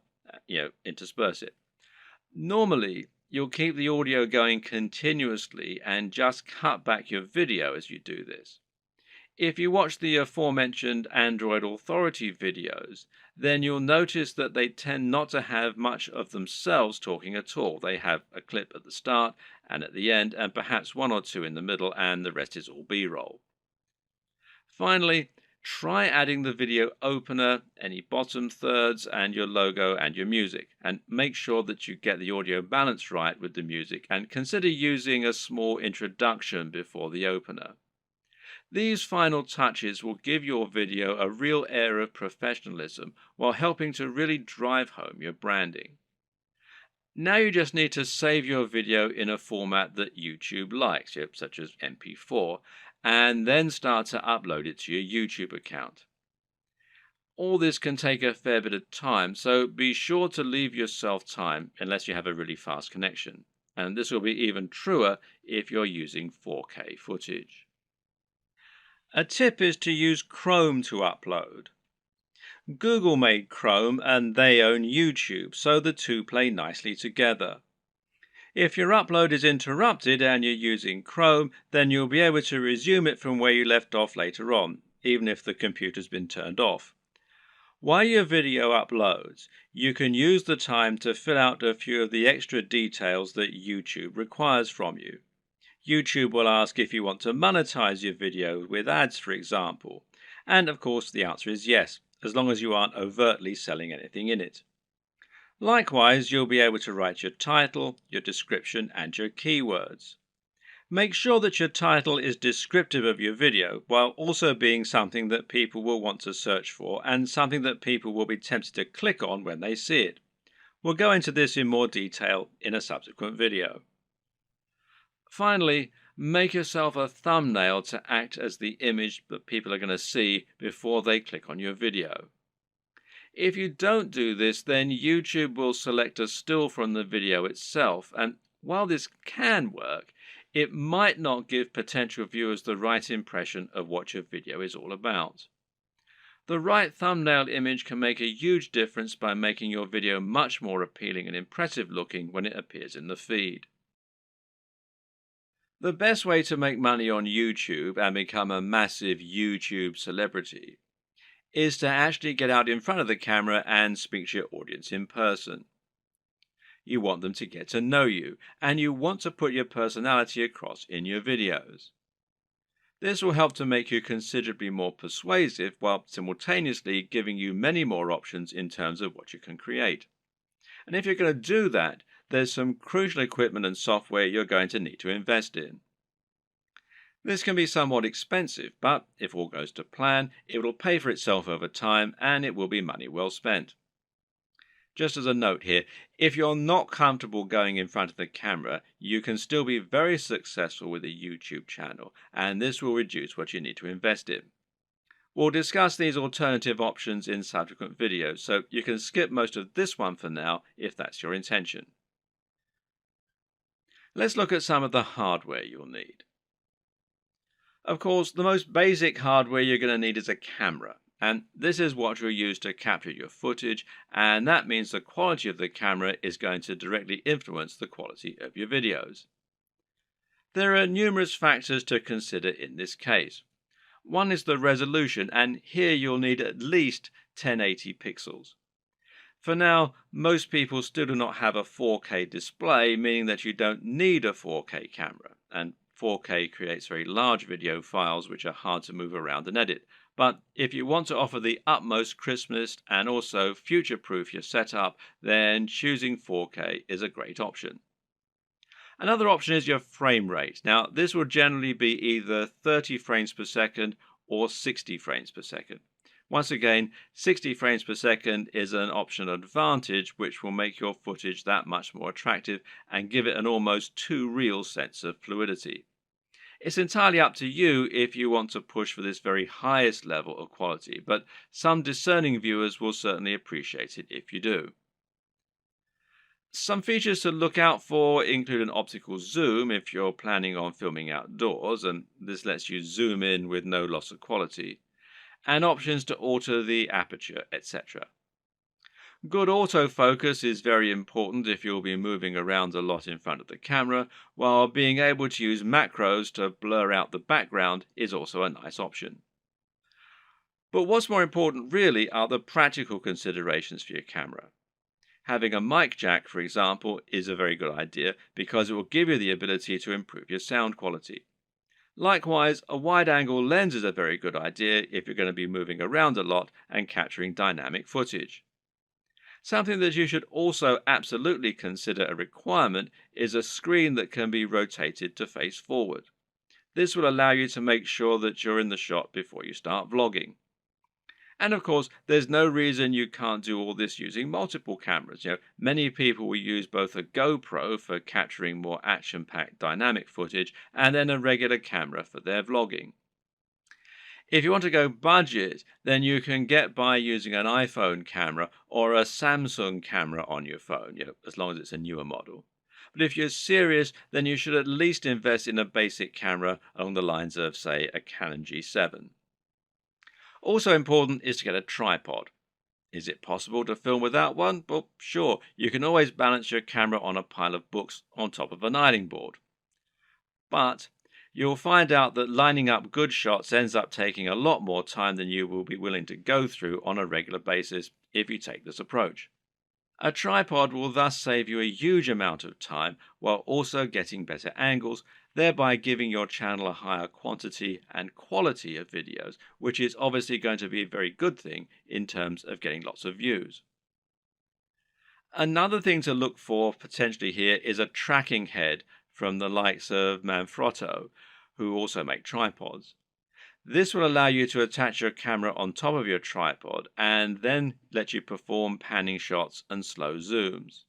intersperse it. Normally, you'll keep the audio going continuously and just cut back your video as you do this. If you watch the aforementioned Android Authority videos, then you'll notice that they tend not to have much of themselves talking at all. They have a clip at the start and at the end, and perhaps one or two in the middle, and the rest is all B-roll. Finally, try adding the video opener, any bottom thirds, and your logo and your music, and make sure that you get the audio balance right with the music, and consider using a small introduction before the opener. These final touches will give your video a real air of professionalism while helping to really drive home your branding. Now you just need to save your video in a format that YouTube likes, such as MP4, and then start to upload it to your YouTube account. All this can take a fair bit of time, so be sure to leave yourself time unless you have a really fast connection. And this will be even truer if you're using 4K footage. A tip is to use Chrome to upload. Google made Chrome and they own YouTube, so the two play nicely together. If your upload is interrupted and you're using Chrome, then you'll be able to resume it from where you left off later on, even if the computer's been turned off. While your video uploads, you can use the time to fill out a few of the extra details that YouTube requires from you. YouTube will ask if you want to monetize your video with ads, for example. And of course, the answer is yes, as long as you aren't overtly selling anything in it. Likewise, you'll be able to write your title, your description, and your keywords. Make sure that your title is descriptive of your video, while also being something that people will want to search for and something that people will be tempted to click on when they see it. We'll go into this in more detail in a subsequent video. Finally, make yourself a thumbnail to act as the image that people are going to see before they click on your video. If you don't do this, then YouTube will select a still from the video itself, and while this can work, it might not give potential viewers the right impression of what your video is all about. The right thumbnail image can make a huge difference by making your video much more appealing and impressive looking when it appears in the feed. The best way to make money on YouTube and become a massive YouTube celebrity is to actually get out in front of the camera and speak to your audience in person. You want them to get to know you, and you want to put your personality across in your videos. This will help to make you considerably more persuasive while simultaneously giving you many more options in terms of what you can create. And if you're going to do that, there's some crucial equipment and software you're going to need to invest in. This can be somewhat expensive, but if all goes to plan, it will pay for itself over time and it will be money well spent. Just as a note here, if you're not comfortable going in front of the camera, you can still be very successful with a YouTube channel, and this will reduce what you need to invest in. We'll discuss these alternative options in subsequent videos, so you can skip most of this one for now if that's your intention. Let's look at some of the hardware you'll need. Of course, the most basic hardware you're going to need is a camera, and this is what you'll use to capture your footage, and that means the quality of the camera is going to directly influence the quality of your videos. There are numerous factors to consider in this case. One is the resolution, and here you'll need at least 1080 pixels. For now, most people still do not have a 4K display, meaning that you don't need a 4K camera, and 4K creates very large video files which are hard to move around and edit. But if you want to offer the utmost crispness and also future-proof your setup, then choosing 4K is a great option. Another option is your frame rate. Now, this will generally be either 30 frames per second or 60 frames per second. Once again, 60 frames per second is an optional advantage which will make your footage that much more attractive and give it an almost too real sense of fluidity. It's entirely up to you if you want to push for this very highest level of quality, but some discerning viewers will certainly appreciate it if you do. Some features to look out for include an optical zoom if you're planning on filming outdoors, and this lets you zoom in with no loss of quality, and options to alter the aperture, etc. Good autofocus is very important if you'll be moving around a lot in front of the camera, while being able to use macros to blur out the background is also a nice option. But what's more important really are the practical considerations for your camera. Having a mic jack, for example, is a very good idea because it will give you the ability to improve your sound quality. Likewise, a wide-angle lens is a very good idea if you're going to be moving around a lot and capturing dynamic footage. Something that you should also absolutely consider a requirement is a screen that can be rotated to face forward. This will allow you to make sure that you're in the shot before you start vlogging. And of course, there's no reason you can't do all this using multiple cameras. Many people will use both a GoPro for capturing more action-packed dynamic footage and then a regular camera for their vlogging. If you want to go budget, then you can get by using an iPhone camera or a Samsung camera on your phone, as long as it's a newer model. But if you're serious, then you should at least invest in a basic camera along the lines of, say, a Canon G7. Also important is to get a tripod. Is it possible to film without one? Well, sure, you can always balance your camera on a pile of books on top of an ironing board. But you'll find out that lining up good shots ends up taking a lot more time than you will be willing to go through on a regular basis if you take this approach. A tripod will thus save you a huge amount of time while also getting better angles, thereby giving your channel a higher quantity and quality of videos, which is obviously going to be a very good thing in terms of getting lots of views. Another thing to look for potentially here is a tracking head from the likes of Manfrotto, who also make tripods. This will allow you to attach your camera on top of your tripod and then let you perform panning shots and slow zooms.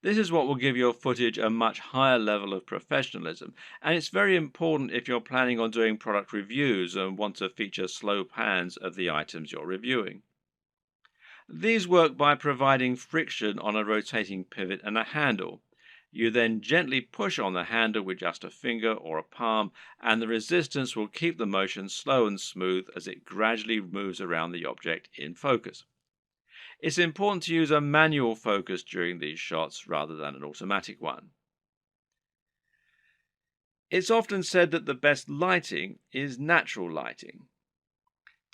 This is what will give your footage a much higher level of professionalism, and it's very important if you're planning on doing product reviews and want to feature slow pans of the items you're reviewing. These work by providing friction on a rotating pivot and a handle. You then gently push on the handle with just a finger or a palm, and the resistance will keep the motion slow and smooth as it gradually moves around the object in focus. It's important to use a manual focus during these shots rather than an automatic one. It's often said that the best lighting is natural lighting.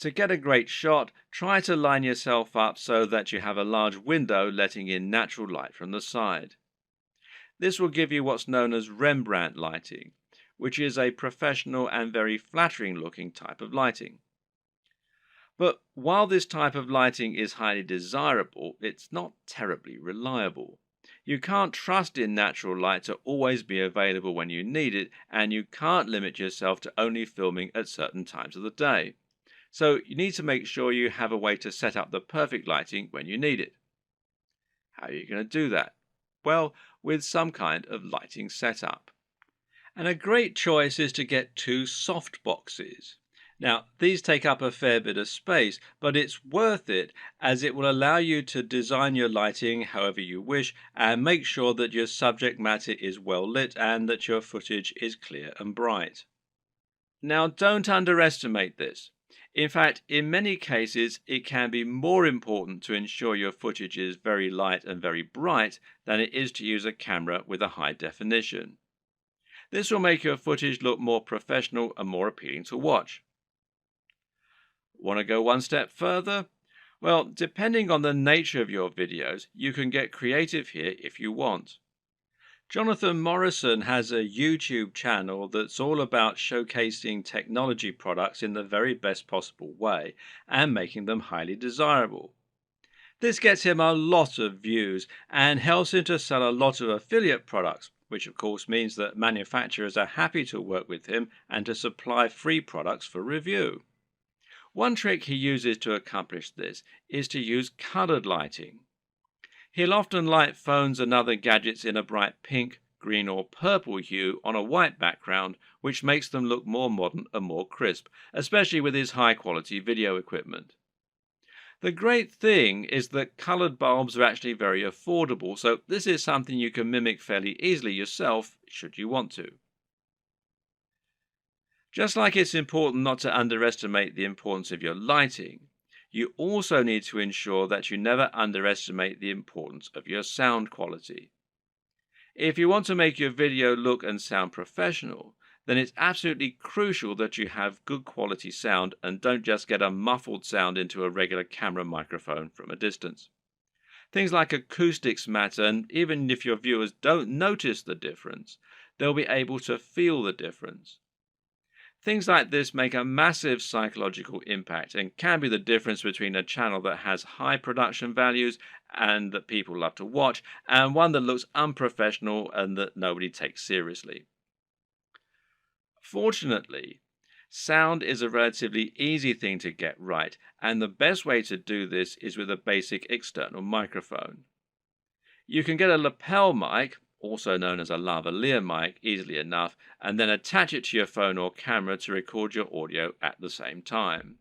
To get a great shot, try to line yourself up so that you have a large window letting in natural light from the side. This will give you what's known as Rembrandt lighting, which is a professional and very flattering looking type of lighting. But while this type of lighting is highly desirable, it's not terribly reliable. You can't trust in natural light to always be available when you need it, and you can't limit yourself to only filming at certain times of the day. So you need to make sure you have a way to set up the perfect lighting when you need it. How are you going to do that? Well, with some kind of lighting setup. And a great choice is to get two soft boxes. Now, these take up a fair bit of space, but it's worth it as it will allow you to design your lighting however you wish and make sure that your subject matter is well lit and that your footage is clear and bright. Now, don't underestimate this. In fact, in many cases, it can be more important to ensure your footage is very light and very bright than it is to use a camera with a high definition. This will make your footage look more professional and more appealing to watch. Want to go one step further? Well, depending on the nature of your videos, you can get creative here if you want. Jonathan Morrison has a YouTube channel that's all about showcasing technology products in the very best possible way and making them highly desirable. This gets him a lot of views and helps him to sell a lot of affiliate products, which of course means that manufacturers are happy to work with him and to supply free products for review. One trick he uses to accomplish this is to use colored lighting. He'll often light phones and other gadgets in a bright pink, green or purple hue on a white background, which makes them look more modern and more crisp, especially with his high quality video equipment. The great thing is that colored bulbs are actually very affordable, so this is something you can mimic fairly easily yourself should you want to. Just like it's important not to underestimate the importance of your lighting, you also need to ensure that you never underestimate the importance of your sound quality. If you want to make your video look and sound professional, then it's absolutely crucial that you have good quality sound and don't just get a muffled sound into a regular camera microphone from a distance. Things like acoustics matter, and even if your viewers don't notice the difference, they'll be able to feel the difference. Things like this make a massive psychological impact and can be the difference between a channel that has high production values and that people love to watch, and one that looks unprofessional and that nobody takes seriously. Fortunately, sound is a relatively easy thing to get right, and the best way to do this is with a basic external microphone. You can get a lapel mic, also known as a lavalier mic, easily enough, and then attach it to your phone or camera to record your audio at the same time.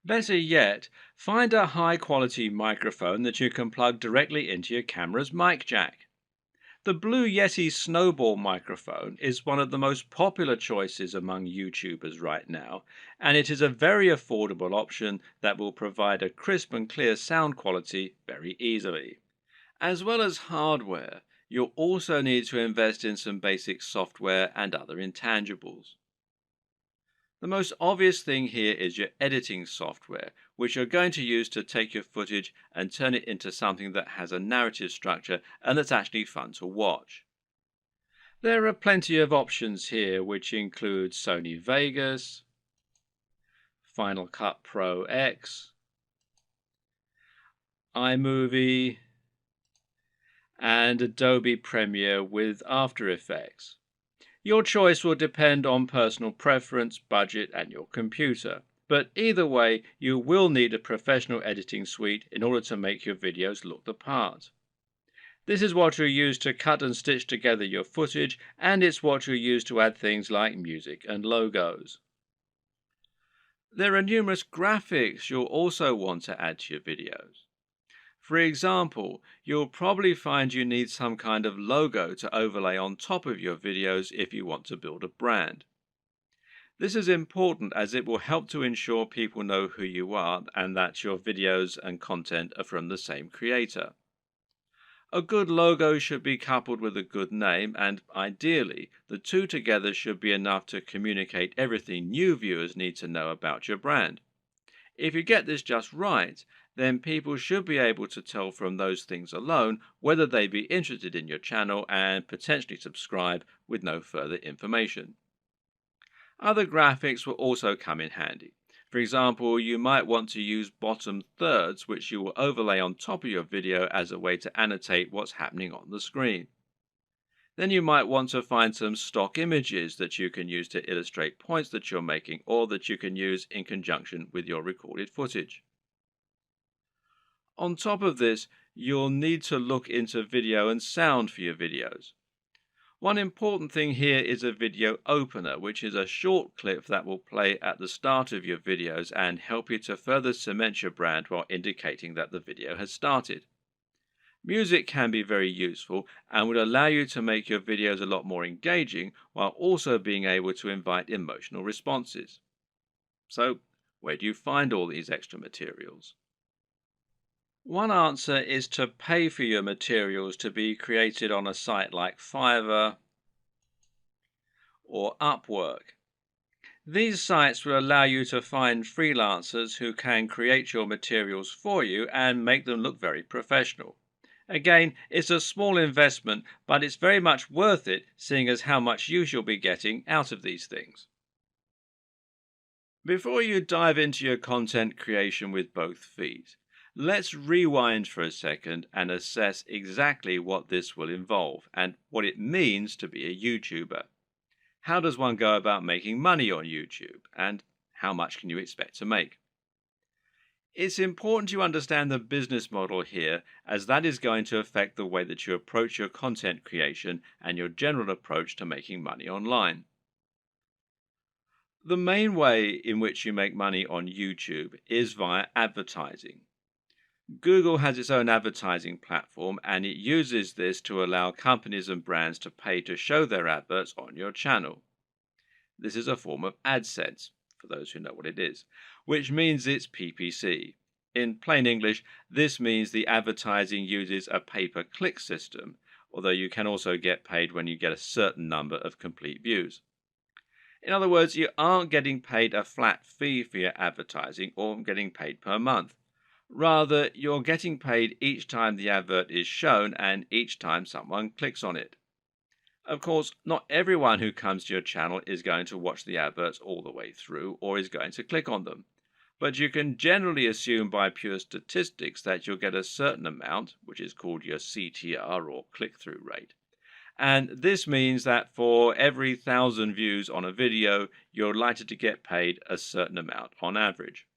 Better yet, find a high quality microphone that you can plug directly into your camera's mic jack. The Blue Yeti Snowball microphone is one of the most popular choices among YouTubers right now, and it is a very affordable option that will provide a crisp and clear sound quality very easily. As well as hardware, you'll also need to invest in some basic software and other intangibles. The most obvious thing here is your editing software, which you're going to use to take your footage and turn it into something that has a narrative structure and that's actually fun to watch. There are plenty of options here, which include Sony Vegas, Final Cut Pro X, iMovie, and Adobe Premiere with After Effects. Your choice will depend on personal preference, budget, and your computer. But either way, you will need a professional editing suite in order to make your videos look the part. This is what you'll use to cut and stitch together your footage, and it's what you'll use to add things like music and logos. There are numerous graphics you'll also want to add to your videos. For example, you'll probably find you need some kind of logo to overlay on top of your videos if you want to build a brand. This is important as it will help to ensure people know who you are and that your videos and content are from the same creator. A good logo should be coupled with a good name, and ideally, the two together should be enough to communicate everything new viewers need to know about your brand. If you get this just right, then people should be able to tell from those things alone whether they be interested in your channel and potentially subscribe with no further information. Other graphics will also come in handy. For example, you might want to use bottom thirds, which you will overlay on top of your video as a way to annotate what's happening on the screen. Then you might want to find some stock images that you can use to illustrate points that you're making or that you can use in conjunction with your recorded footage. On top of this, you'll need to look into video and sound for your videos. One important thing here is a video opener, which is a short clip that will play at the start of your videos and help you to further cement your brand while indicating that the video has started. Music can be very useful and would allow you to make your videos a lot more engaging while also being able to invite emotional responses. So, where do you find all these extra materials? One answer is to pay for your materials to be created on a site like Fiverr or Upwork. These sites will allow you to find freelancers who can create your materials for you and make them look very professional. Again, it's a small investment, but it's very much worth it, seeing as how much use you'll be getting out of these things. Before you dive into your content creation with both feet, let's rewind for a second and assess exactly what this will involve and what it means to be a YouTuber. How does one go about making money on YouTube, and how much can you expect to make? It's important to understand the business model here, as that is going to affect the way that you approach your content creation and your general approach to making money online. The main way in which you make money on YouTube is via advertising. Google has its own advertising platform, and it uses this to allow companies and brands to pay to show their adverts on your channel. This is a form of AdSense, for those who know what it is, which means it's PPC. In plain English, this means the advertising uses a pay-per-click system, although you can also get paid when you get a certain number of complete views. In other words, you aren't getting paid a flat fee for your advertising or getting paid per month. Rather, you're getting paid each time the advert is shown and each time someone clicks on it. Of course, not everyone who comes to your channel is going to watch the adverts all the way through or is going to click on them. But you can generally assume by pure statistics that you'll get a certain amount, which is called your CTR or click-through rate. And this means that for every 1,000 views on a video, you're likely to get paid a certain amount on average.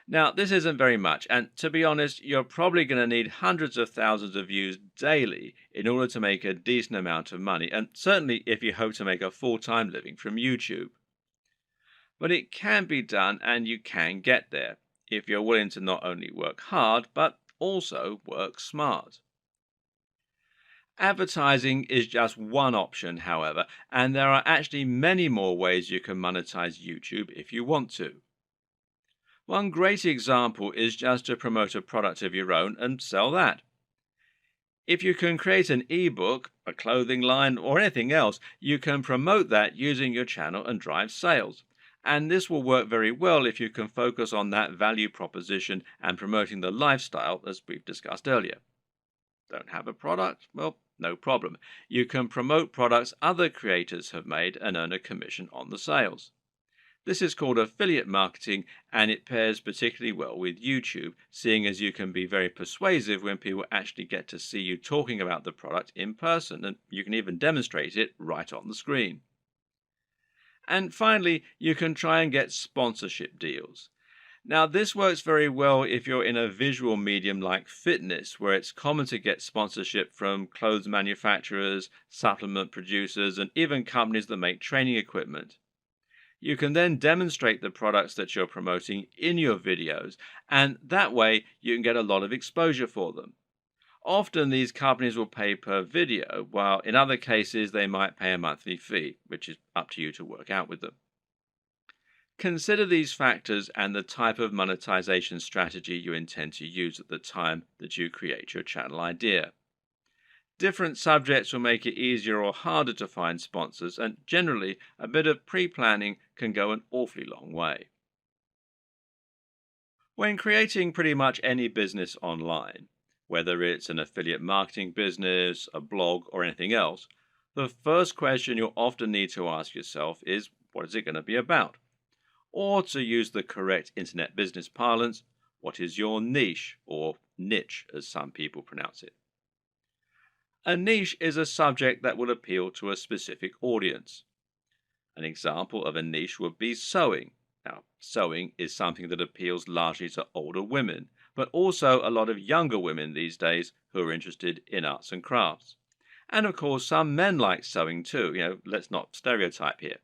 Now, this isn't very much, and to be honest, you're probably going to need hundreds of thousands of views daily in order to make a decent amount of money, and certainly if you hope to make a full-time living from YouTube. But it can be done, and you can get there, if you're willing to not only work hard, but also work smart. Advertising is just one option, however, and there are actually many more ways you can monetize YouTube if you want to. One great example is just to promote a product of your own and sell that. If you can create an ebook, a clothing line, or anything else, you can promote that using your channel and drive sales. And this will work very well if you can focus on that value proposition and promoting the lifestyle as we've discussed earlier. Don't have a product? Well, no problem. You can promote products other creators have made and earn a commission on the sales. This is called affiliate marketing, and it pairs particularly well with YouTube, seeing as you can be very persuasive when people actually get to see you talking about the product in person, and you can even demonstrate it right on the screen. And finally, you can try and get sponsorship deals. Now, this works very well if you're in a visual medium like fitness, where it's common to get sponsorship from clothes manufacturers, supplement producers, and even companies that make training equipment. You can then demonstrate the products that you're promoting in your videos, and that way you can get a lot of exposure for them. Often these companies will pay per video, while in other cases they might pay a monthly fee, which is up to you to work out with them. Consider these factors and the type of monetization strategy you intend to use at the time that you create your channel idea. Different subjects will make it easier or harder to find sponsors, and generally a bit of pre-planning can go an awfully long way. When creating pretty much any business online, whether it's an affiliate marketing business, a blog, or anything else, the first question you'll often need to ask yourself is, what is it going to be about? Or to use the correct internet business parlance, what is your niche, or niche as some people pronounce it? A niche is a subject that will appeal to a specific audience. An example of a niche would be sewing. Now, sewing is something that appeals largely to older women, but also a lot of younger women these days who are interested in arts and crafts. And of course, some men like sewing too. Let's not stereotype here.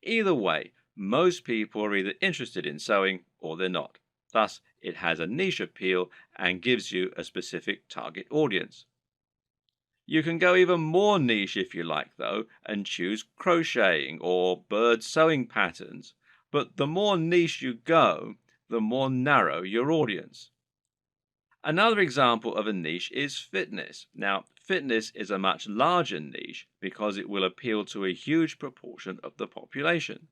Either way, most people are either interested in sewing or they're not. Thus, it has a niche appeal and gives you a specific target audience. You can go even more niche if you like, though, and choose crocheting or bird sewing patterns. But the more niche you go, the more narrow your audience. Another example of a niche is fitness. Now, fitness is a much larger niche because it will appeal to a huge proportion of the population.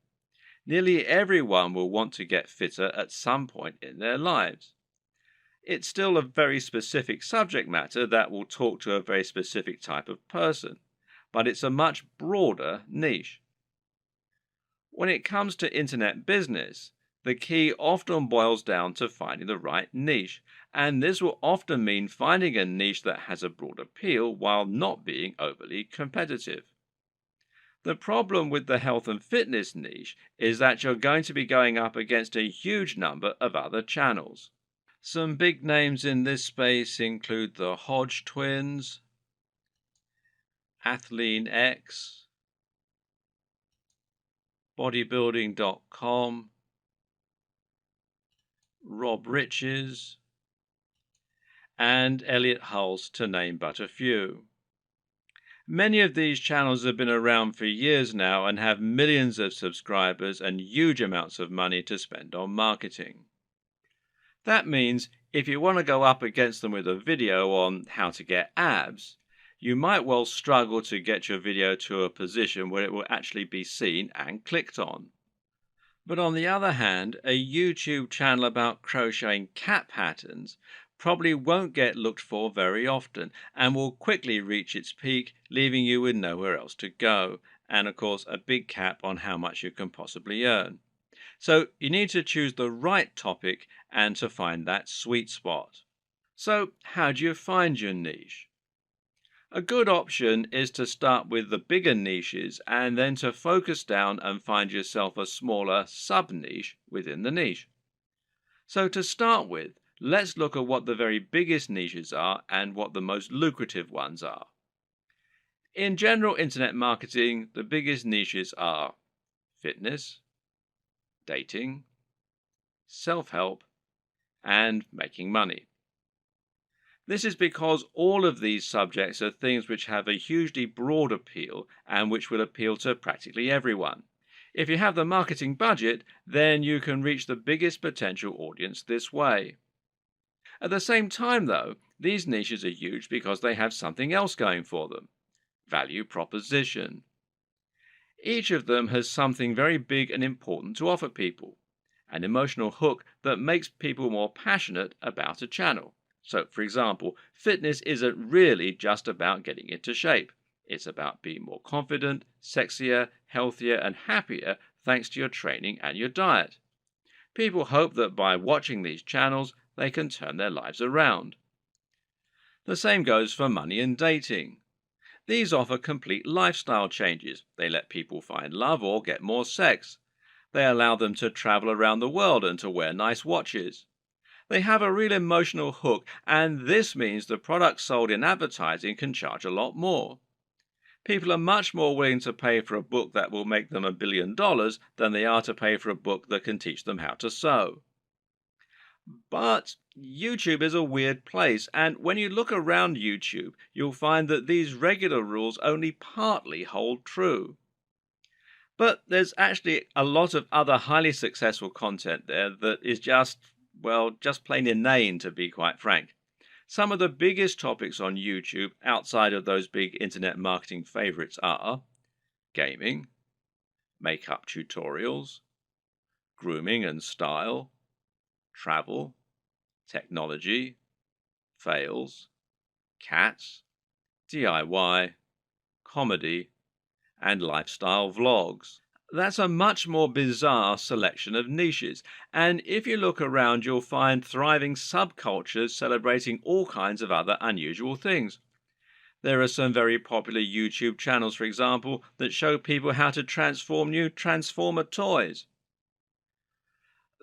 Nearly everyone will want to get fitter at some point in their lives. It's still a very specific subject matter that will talk to a very specific type of person, but it's a much broader niche. When it comes to internet business, the key often boils down to finding the right niche, and this will often mean finding a niche that has a broad appeal while not being overly competitive. The problem with the health and fitness niche is that you're going to be going up against a huge number of other channels. Some big names in this space include the Hodge twins, Athlean X, bodybuilding.com, Rob Riches, and Elliot Hulse, to name but a few. Many of these channels have been around for years now and have millions of subscribers and huge amounts of money to spend on marketing. That means if you want to go up against them with a video on how to get abs, you might well struggle to get your video to a position where it will actually be seen and clicked on. But on the other hand, a YouTube channel about crocheting cat patterns probably won't get looked for very often and will quickly reach its peak, leaving you with nowhere else to go, and of course a big cap on how much you can possibly earn. So you need to choose the right topic and to find that sweet spot. So how do you find your niche? A good option is to start with the bigger niches and then to focus down and find yourself a smaller sub-niche within the niche. So to start with, let's look at what the very biggest niches are and what the most lucrative ones are. In general internet marketing, the biggest niches are fitness, dating, self-help, and making money. This is because all of these subjects are things which have a hugely broad appeal and which will appeal to practically everyone. If you have the marketing budget, then you can reach the biggest potential audience this way. At the same time, though, these niches are huge because they have something else going for them: value proposition. Each of them has something very big and important to offer people, an emotional hook that makes people more passionate about a channel. So, for example, fitness isn't really just about getting into shape. It's about being more confident, sexier, healthier, and happier thanks to your training and your diet. People hope that by watching these channels, they can turn their lives around. The same goes for money and dating. These offer complete lifestyle changes. They let people find love or get more sex. They allow them to travel around the world and to wear nice watches. They have a real emotional hook, and this means the products sold in advertising can charge a lot more. People are much more willing to pay for a book that will make them $1 billion than they are to pay for a book that can teach them how to sew. But YouTube is a weird place, and when you look around YouTube, you'll find that these regular rules only partly hold true. But there's actually a lot of other highly successful content there that is just plain inane, to be quite frank. Some of the biggest topics on YouTube outside of those big internet marketing favorites are gaming, makeup tutorials, grooming and style, travel, technology, fails, cats, DIY, comedy, and lifestyle vlogs. That's a much more bizarre selection of niches, and if you look around, you'll find thriving subcultures celebrating all kinds of other unusual things. There are some very popular YouTube channels, for example, that show people how to transform new Transformer toys.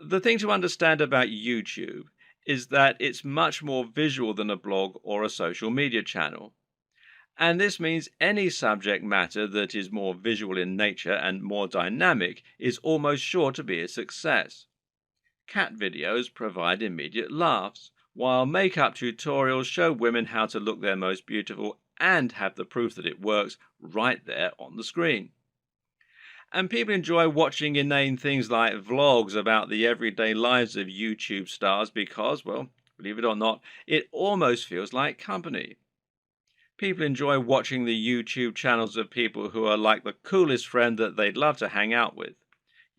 The thing to understand about YouTube is that it's much more visual than a blog or a social media channel. And this means any subject matter that is more visual in nature and more dynamic is almost sure to be a success. Cat videos provide immediate laughs, while makeup tutorials show women how to look their most beautiful and have the proof that it works right there on the screen. And people enjoy watching inane things like vlogs about the everyday lives of YouTube stars because, well, believe it or not, it almost feels like company. People enjoy watching the YouTube channels of people who are like the coolest friend that they'd love to hang out with.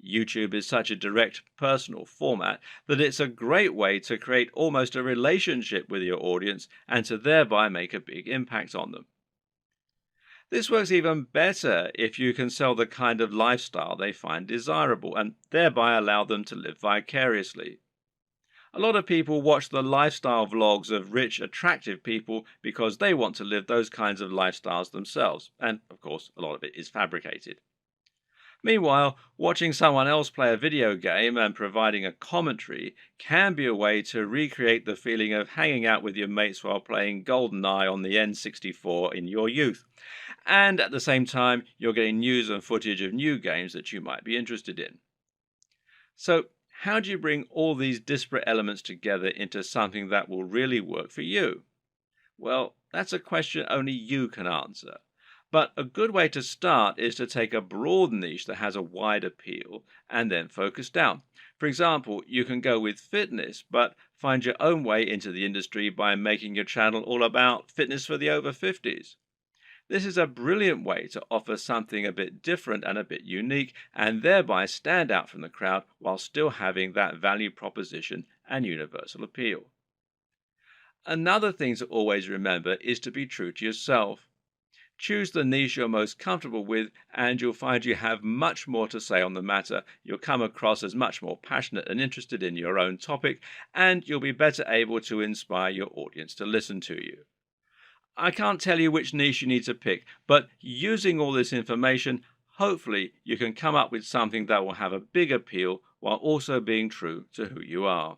YouTube is such a direct, personal format that it's a great way to create almost a relationship with your audience and to thereby make a big impact on them. This works even better if you can sell the kind of lifestyle they find desirable and thereby allow them to live vicariously. A lot of people watch the lifestyle vlogs of rich, attractive people because they want to live those kinds of lifestyles themselves. And of course, a lot of it is fabricated. Meanwhile, watching someone else play a video game and providing a commentary can be a way to recreate the feeling of hanging out with your mates while playing GoldenEye on the N64 in your youth. And at the same time, you're getting news and footage of new games that you might be interested in. So, how do you bring all these disparate elements together into something that will really work for you? Well, that's a question only you can answer. But a good way to start is to take a broad niche that has a wide appeal and then focus down. For example, you can go with fitness, but find your own way into the industry by making your channel all about fitness for the over 50s. This is a brilliant way to offer something a bit different and a bit unique, and thereby stand out from the crowd while still having that value proposition and universal appeal. Another thing to always remember is to be true to yourself. Choose the niche you're most comfortable with, and you'll find you have much more to say on the matter. You'll come across as much more passionate and interested in your own topic, and you'll be better able to inspire your audience to listen to you. I can't tell you which niche you need to pick, but using all this information, hopefully you can come up with something that will have a big appeal while also being true to who you are.